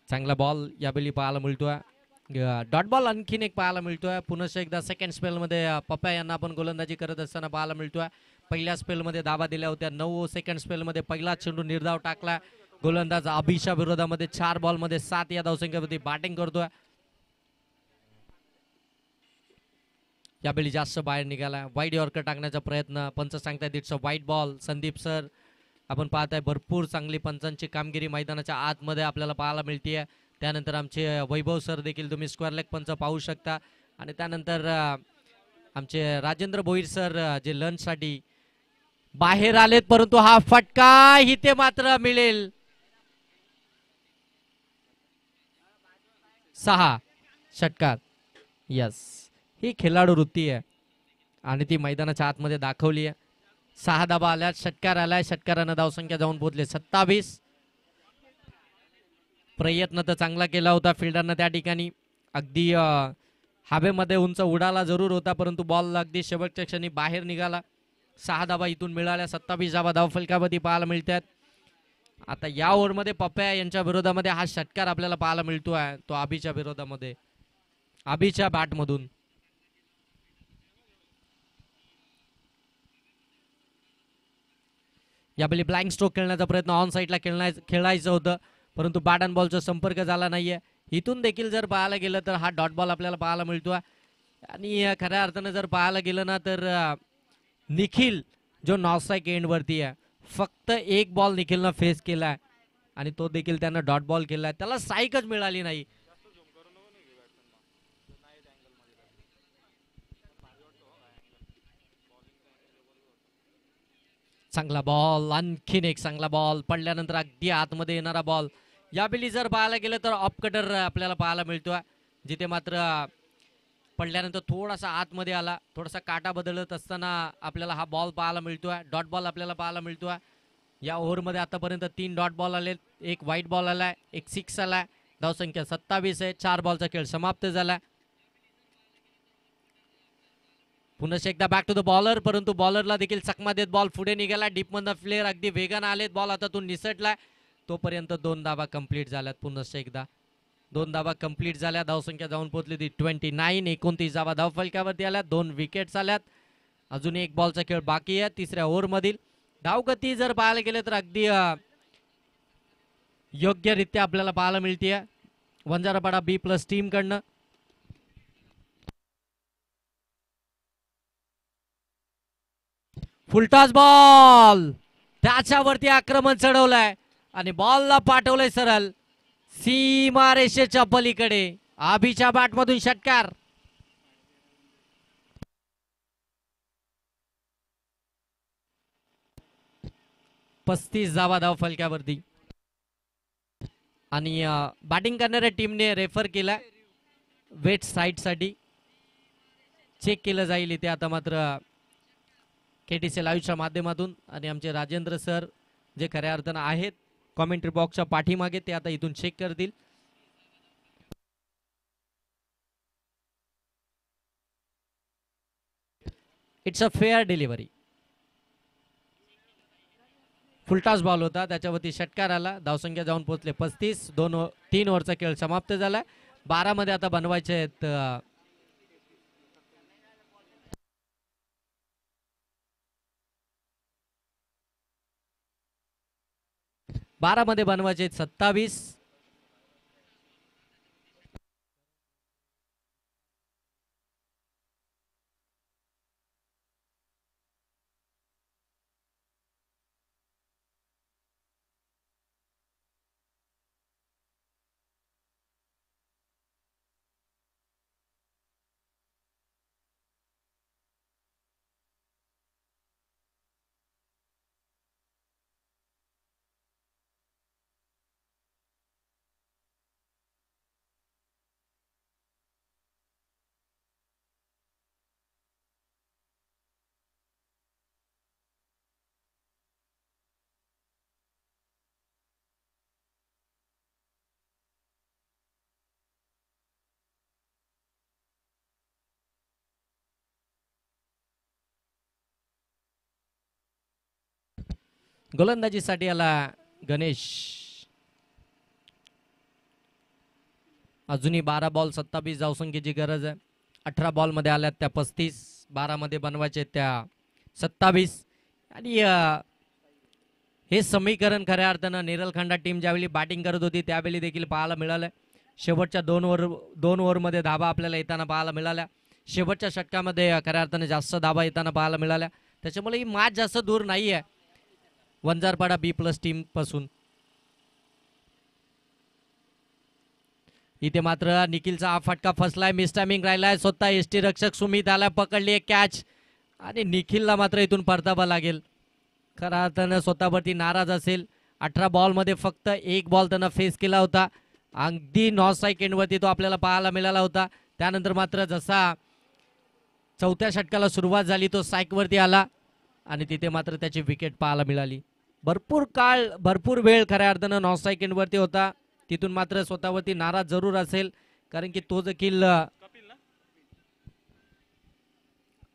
चांगला बॉल यावेळी पाहायला मिळतोय. डॉट बॉल आणखीन एक पाहायला मिळतोय. पुन्हा एकदा सेकंड स्पेल मध्ये पप्पा यांना आपण गोलंदाजी करत असताना पाहायला मिळतोय. पहिल्या स्पेलमध्ये धावा दिल्या होत्या. 9 सेकंड स्पेलमध्ये पहिला चेंडू निर्धाव टाकला. गोलंदाज अभिच्या विरोधामध्ये 4 बॉलमध्ये 7 या धावसंख्येवरती बॅटिंग करतोय. यावेळी जास्त बाहेर निघाला. वाईड यॉर्कर टाकण्याचा प्रयत्न. पंच सांगतायत इट्स अ वाईट बॉल. संदीप सर आपण पाहताय भरपूर चांगली पंचांची कामगिरी मैदानाच्या आतमध्ये आपल्याला पाहायला मिळते. त्यानंतर आमचे वैभव सर देखील तुम्ही स्क्वेअर लेग पंच पाहू शकता. आणि त्यानंतर आमचे राजेंद्र भोईर सर जे लंचसाठी बाहेर आलेत, परंतु हा फटका इथे मात्र मिळेल. 6 षटकार. यस, ही खेळाडू वृत्ती आहे आणि ती मैदानाच्या आतमध्ये दाखवली आहे. 6 धाबा आल्या, षटकार आलाय. षटकारानं धावसंख्या जाऊन पोहोचले 27. प्रयत्न तर चांगला केला होता फिल्डरनं त्या ठिकाणी. अगदी हवेमध्ये उंच उडाला जरूर होता, परंतु बॉल अगदी शेवटच्या क्षणी बाहेर निघाला. 6 धाबा इथून मिळाल्या. 27 धाबा धाव फलकावरती पाहायला मिळतात. आता या ओव्हरमध्ये पप्प्या यांच्या विरोधामध्ये हा षटकार आपल्याला पाहायला मिळतोय, तो अभिच्या विरोधामध्ये, अभिच्या बॅटमधून. यावेळी ब्लँक स्ट्रोक खेळण्याचा प्रयत्न ऑन साईडला खेळायचं होतं, परंतु बॅट अँड बॉलचा संपर्क झाला नाहीये. इथून देखील जर पाहायला गेलं तर हा डॉट बॉल आपल्याला पाहायला मिळतोय. आणि खऱ्या अर्थानं जर पाहायला गेलं ना तर निखिल जो नॉस्ट्राईक एंडवरती आहे, फक्त एक बॉल निखिलनं फेस केलाय आणि तो देखील त्यानं डॉट बॉल केलाय. त्याला स्ट्राईकच मिळाली नाही. चांगला बॉल, आणखीन एक चांगला बॉल पडल्यानंतर अगदी आतमध्ये येणारा बॉल. यावेळी जर पाहायला गेलं तर ऑफ कटर आपल्याला पाहायला मिळतोय, जिथे मात्र पडल्यानंतर थोडासा आतमध्ये आला, थोडासा काटा बदलत असताना आपल्याला हा बॉल पाहायला मिळतोय. डॉट बॉल आपल्याला पाहायला मिळतोय. या ओव्हरमध्ये आतापर्यंत 3 डॉट बॉल आले, एक व्हाईट बॉल आलाय, एक 6 आलाय. धावसंख्या 27 आहे. 4 बॉलचा खेळ समाप्त झालाय. पुन्हा एकदा बॅक टू द बॉलर, परंतु बॉलरला देखील चकमा देत बॉल पुढे निघाला. डीपमधनं फ्लेअर अगदी वेगानं आलेत, बॉल हातातून निसटलाय. तोपर्यंत 2 धावा कंप्लीट झाल्यात. पुन्हा एकदा 2 धावा कंप्लीट झाल्या. धावसंख्या जाऊन पोहोचली ती 29. 29 धावा धाव फलकावरती आल्या. 2 विकेट्स आल्यात. अजून एक बॉलचा खेळ बाकी आहे तिसऱ्या ओव्हरमधील. धावगती जर पाहायला गेलं तर अगदी योग्यरित्या आपल्याला पाहायला मिळते वंजारापाडा B+ टीम कडनं. फुलटॉस बॉल, त्याच्यावरती आक्रमण चढवलंय आणि बॉलला पाठवलंय सरळ सीमारेषेच्या पलीकडे. अभिच्या बॅटमधून षटकार. पस्तीस धावा धाव फलक्यावरती आणि बॅटिंग करणाऱ्या टीमने रेफर केलाय वेट साईड साठी. चेक केलं जाईल इथे आता मात्र KTC लाईव्हच्या माध्यमातून. आणि आमचे राजेंद्र सर जे खऱ्या अर्थानं आहेत कॉमेंट्री बॉक्सच्या पाठीमागे, ते आता इथून चेक करतील. It's a fair delivery. Full toss ball होता, त्याच्यावरती षटकार आला. धावसंख्या जाऊन पोहोचले 35. 3 ओव्हरचा खेळ समाप्त झाला. 12 मध्ये आता बनवायचे आहेत 27. गोलंदाजीसाठी आला गणेश. अजूनही 12 बॉल 27 धावसंख्येची गरज आहे. 18 बॉल मध्ये आल्यात त्या 35. 12 मध्ये बनवायचे त्या 27. आणि हे समीकरण खऱ्या अर्थानं नेरलखंडा टीम ज्यावेळी बॅटिंग करत होती त्यावेळी देखील पाहायला मिळालं. शेवटच्या दोन ओव्हरमध्ये धाबा आपल्याला येताना पाहायला मिळाल्या. शेवटच्या षटकामध्ये खऱ्या अर्थाने जास्त धाबा येताना पाहायला मिळाल्या. त्याच्यामुळे ही मॅच जास्त दूर नाही आहे वंजारपाडा B+ टीम पासून. इथे मात्र निखिलचा हा फटका फसलाय, मिस टायमिंग राहिलाय. स्वतः एसटी रक्षक सुमित आला, पकडली एक कॅच आणि निखिलला मात्र इथून परतावा लागेल. खऱ्या अर्थानं स्वतःवरती नाराज असेल. 18 बॉलमध्ये फक्त एक बॉल त्यानं फेस केला होता. अगदी नॉन स्ट्राईक एंडवरती तो आपल्याला पाहायला मिळाला होता. त्यानंतर मात्र जसा चौथ्या षटकाला सुरुवात झाली तो स्ट्राईकवरती आला आणि तिथे मात्र त्याची विकेट पाहायला मिळाली. भरपूर वेळ खऱ्या अर्थानं नॉन स्ट्राईक एंडवरती होता. तिथून मात्र स्वतःवरती नाराज जरूर असेल कारण की तो देखील.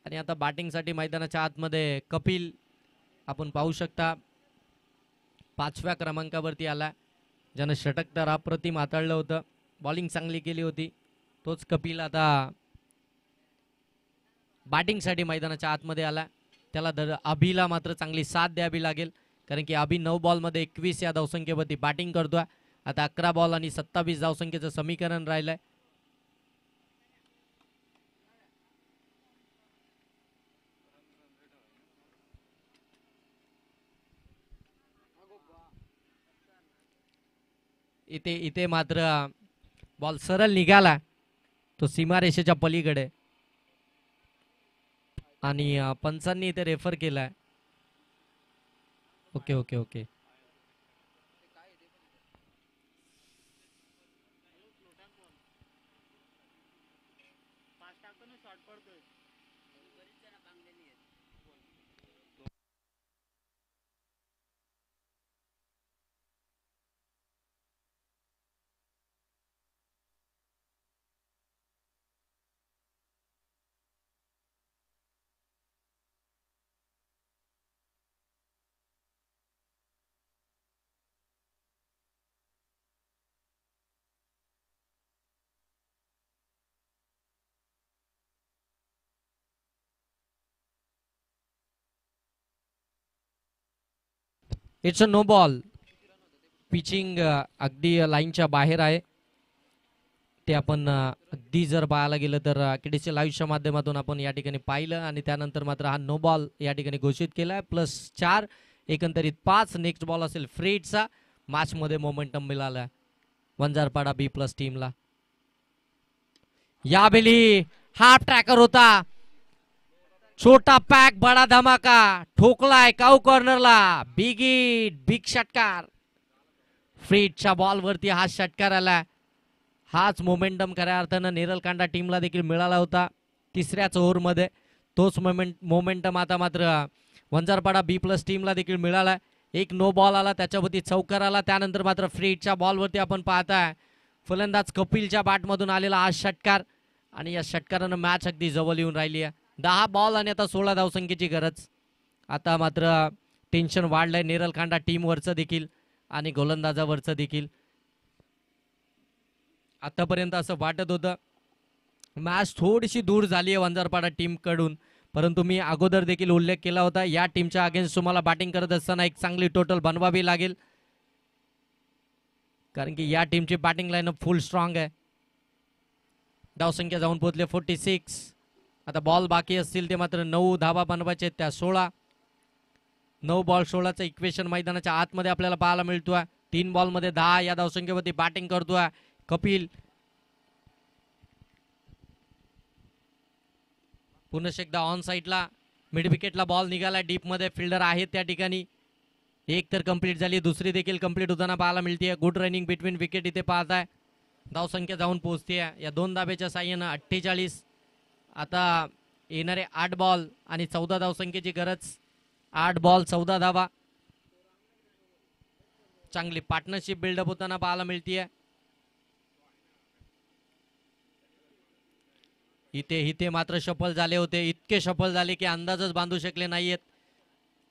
आणि आता बॅटिंगसाठी मैदानाच्या आतमध्ये कपिल आपण पाहू शकता 5व्या क्रमांकावरती आला, ज्यानं षटक तर अप्रतिम हाताळलं होतं. बॉलिंग चांगली केली होती. तोच कपिल आता बॅटिंगसाठी मैदानाच्या आतमध्ये आला. त्याला अभिला मात्र चांगली साथ द्यावी लागेल कारण की अभि 9 बॉलमध्ये 21 या धावसंख्येवरती बॅटिंग करतोय. आता 11 बॉल आणि 27 धावसंख्येचं समीकरण राहिलंय. इथे मात्र बॉल सरळ निघाला तो सीमारेषेच्या पलीकडे आणि पंचांनी इथे रेफर केलाय. Okay okay okay. It's a no ball. Pitching अगदी लाईनच्या बाहेर आहे. ते आपण अगदी जर पाहायला गेलं तर KDC लाईव्हच्या माध्यमातून आपण या ठिकाणी पाहिलं आणि त्यानंतर मात्र हा नो बॉल या ठिकाणी घोषित केलाय. +4 एकंदरीत 5. नेक्स्ट बॉल असेल फ्रीडचा. मॅचमध्ये मोमेंटम मिळाला वंजारपाडा B+ टीमला. यावेळी हाफ ट्रॅकर होता, छोटा पॅक बडा धमाका, ठोकलाय काऊ कॉर्नरला. बिग षटकार. फ्रीडच्या बॉलवरती हा षटकार आला. हाच मोमेंटम खऱ्या अर्थानं नेरलकांडा टीमला देखील मिळाला होता 3ऱ्याच ओव्हरमध्ये. तोच मोमेंटम आता मात्र वंजारपाडा B+ टीमला देखील मिळाला. एक नो बॉल आला, त्याच्यावरती चौकार आला. त्यानंतर मात्र फ्रीडच्या बॉलवरती आपण पाहताय फलंदाज कपिलच्या बॅटमधून आलेला हा षटकार आणि या षटकारानं मॅच अगदी जवळ येऊन राहिली आहे. 10 बॉल आणि आता 16 धावसंख्येची गरज. आता मात्र टेन्शन वाढलंय नेरलकांडा टीमवरचं देखील आणि गोलंदाजावरचं देखील. आतापर्यंत असं वाटत होतं मॅच थोडीशी दूर झाली आहे वंजारपाडा टीम कडून, परंतु मी अगोदर देखील उल्लेख केला होता या टीमच्या अगेन्स्ट तुम्हाला बॅटिंग करत असताना एक चांगली टोटल बनवावी लागेल कारण की या टीमची बॅटिंग लाईनअप फुल स्ट्रॉंग आहे. धावसंख्या जाऊन पोहोचले 46. आता बॉल बाकी असतील ते मात्र 9 धावा बनवायचे, त्या 16. 9 बॉल 16चं इक्वेशन मैदानाच्या आतमध्ये आपल्याला पाहायला मिळतोय. 3 बॉलमध्ये 10 या धावसंख्येवरती बॅटिंग करतोय कपिल. पुन्हा एकदा ऑन साईडला मिड विकेटला बॉल निघाला. डीप मध्ये फिल्डर आहेत त्या ठिकाणी. एक तर कंप्लीट झाली, दुसरी देखील कंप्लीट होताना पाहायला मिळते. गुड रनिंग बिटवीन विकेट इथे पाहताय. धावसंख्या जाऊन पोहोचते या 2 धाब्याच्या साह्यानं 48. आता येणारे 8 बॉल आणि 14 धावसंख्येची गरज. 8 बॉल 14 धावा. चांगली पार्टनरशिप बिल्डअप होताना पाहायला मिळते. इथे मात्र सफल झाले होते, इतके सफल झाले की अंदाजच बांधू शकले नाहीयेत.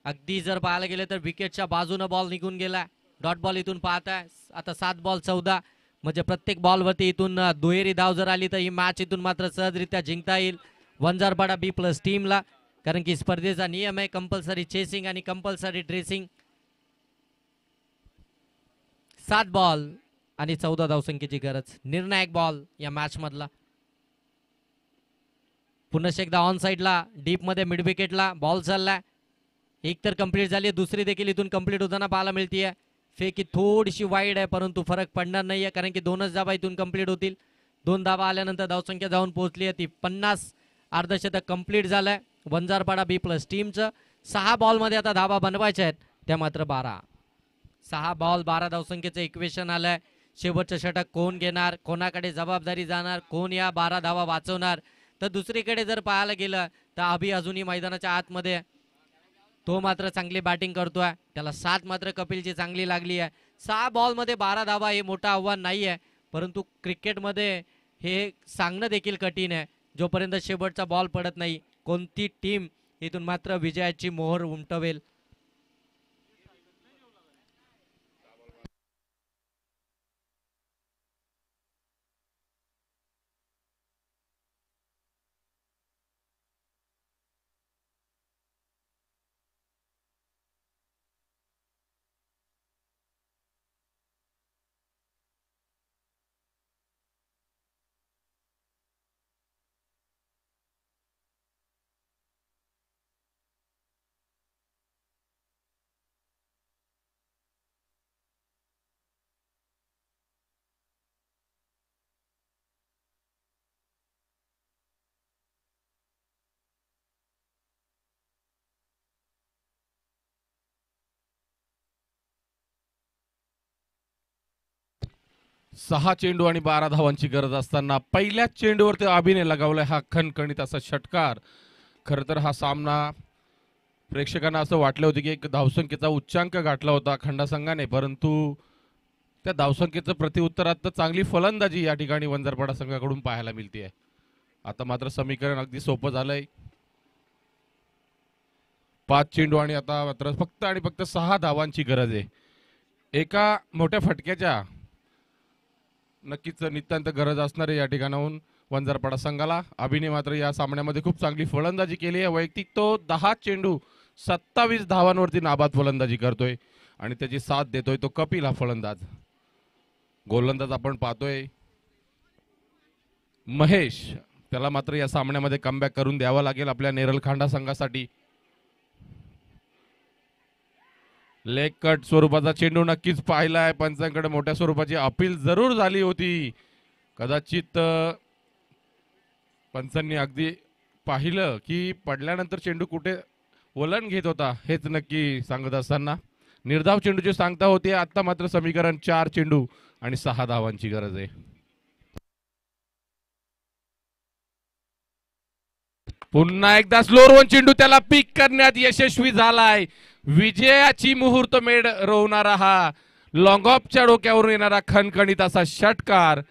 अगदी जर पाहायला गेले तर विकेटच्या बाजूने बॉल निघून गेला. डॉट बॉल इथून पाहताय. आता 7 बॉल 14 म्हणजे प्रत्येक बॉलवरती इथून दुहेरी धाव जर आली तर ही मॅच इथून मात्र सहजरित्या जिंकता येईल वंजारपाडा B+ टीमला. कारण की स्पर्धेचा नियम आहे कंपल्सरी चेसिंग आणि कंपल्सरी ड्रेसिंग. 7 बॉल आणि 14 धावसंख्येची गरज. निर्णायक बॉल या मॅच मधला. पुन्हा एकदा ऑन साइडला डीप मध्ये मिड विकेटला बॉल चाललाय. एक तर कंप्लीट झाली, दुसरी देखील इथून कंप्लीट होताना पाहायला मिळतीये. फेक ही थोडीशी वाईड आहे, परंतु फरक पडणार नाहीये कारण की 2च धाबा इथून कंप्लीट होतील. 2 धाबा आल्यानंतर धावसंख्या जाऊन पोहोचली आहे ती 50. अर्धशतक कंप्लीट झालंय वंजारपाडा बी प्लस टीमचं. 6 बॉलमध्ये आता धाबा बनवायच्या आहेत, त्या मात्र 12. 6 बॉल 12 धावसंख्येचं इक्वेशन आलंय. शेवटचं षटक कोण घेणार, कोणाकडे जबाबदारी जाणार, कोण या 12 धावा वाचवणार. तर दुसरीकडे जर पाहायला गेलं तर अभि अजूनही मैदानाच्या आतमध्ये, तो मात्र चांगली बॅटिंग करतोय. त्याला 7 मात्र कपिलची चांगली लागली आहे. 6 बॉलमध्ये 12 धावा हे मोठं आव्हान नाही आहे, परंतु क्रिकेटमध्ये हे सांगणं देखील कठीण आहे. जोपर्यंत शेवटचा बॉल पडत नाही कोणती टीम इथून मात्र विजयाची मोहर उमटवेल. सहा चेंडू आणि 12 धावांची गरज असताना पहिल्याच चेंडूवरती अभिने लगावलाय हा खणखणीत असा षटकार. खरं तर हा सामना प्रेक्षकांना असं वाटलं होतं की एक धावसंख्येचा उच्चांक गाठला होता खंडा संघाने, परंतु त्या धावसंख्येचं प्रतिउत्तरात तर चांगली फलंदाजी या ठिकाणी वंजारपाडा संघाकडून पाहायला मिळते. आता मात्र समीकरण अगदी सोपं झालंय. 5 चेंडू आणि आता मात्र फक्त आणि फक्त 6 धावांची गरज आहे. एका मोठ्या फटक्याच्या नक्कीच नितांत गरज असणार आहे या ठिकाणाहून वंजारपाडा संघाला. अभिने मात्र या सामन्यामध्ये खूप चांगली फलंदाजी केली आहे. वैयक्तिक तो 10 चेंडू 27 धावांवरती नाबाद फलंदाजी करतोय आणि त्याची साथ देतोय तो कपिल हा फलंदाज. गोलंदाज आपण पाहतोय महेश, त्याला मात्र या सामन्यामध्ये कमबॅक करून द्यावा लागेल आपल्या नेरल खांडा संघासाठी. लेग कट स्वरूपाचा चेंडू नक्कीच पाहिलाय. पंचांकडे मोठ्या स्वरूपाची अपील जरूर झाली होती. कदाचित पंचांनी अगदी पाहिलं की पडल्यानंतर चेंडू कुठे वलन घेत होता हेच नक्की सांगत असताना निर्धाव चेंडूची सांगता होती. आता मात्र समीकरण 4 चेंडू आणि 6 धावांची गरज आहे. पुन्हा एकदा स्लोअर वन चेंडू त्याला पिक करण्यात यशस्वी झालाय. विजयाची मुहूर्त मेढ रोवणारा हा लॉंग ऑफच्या डोक्यावरून येणारा खणखणीत असा षटकार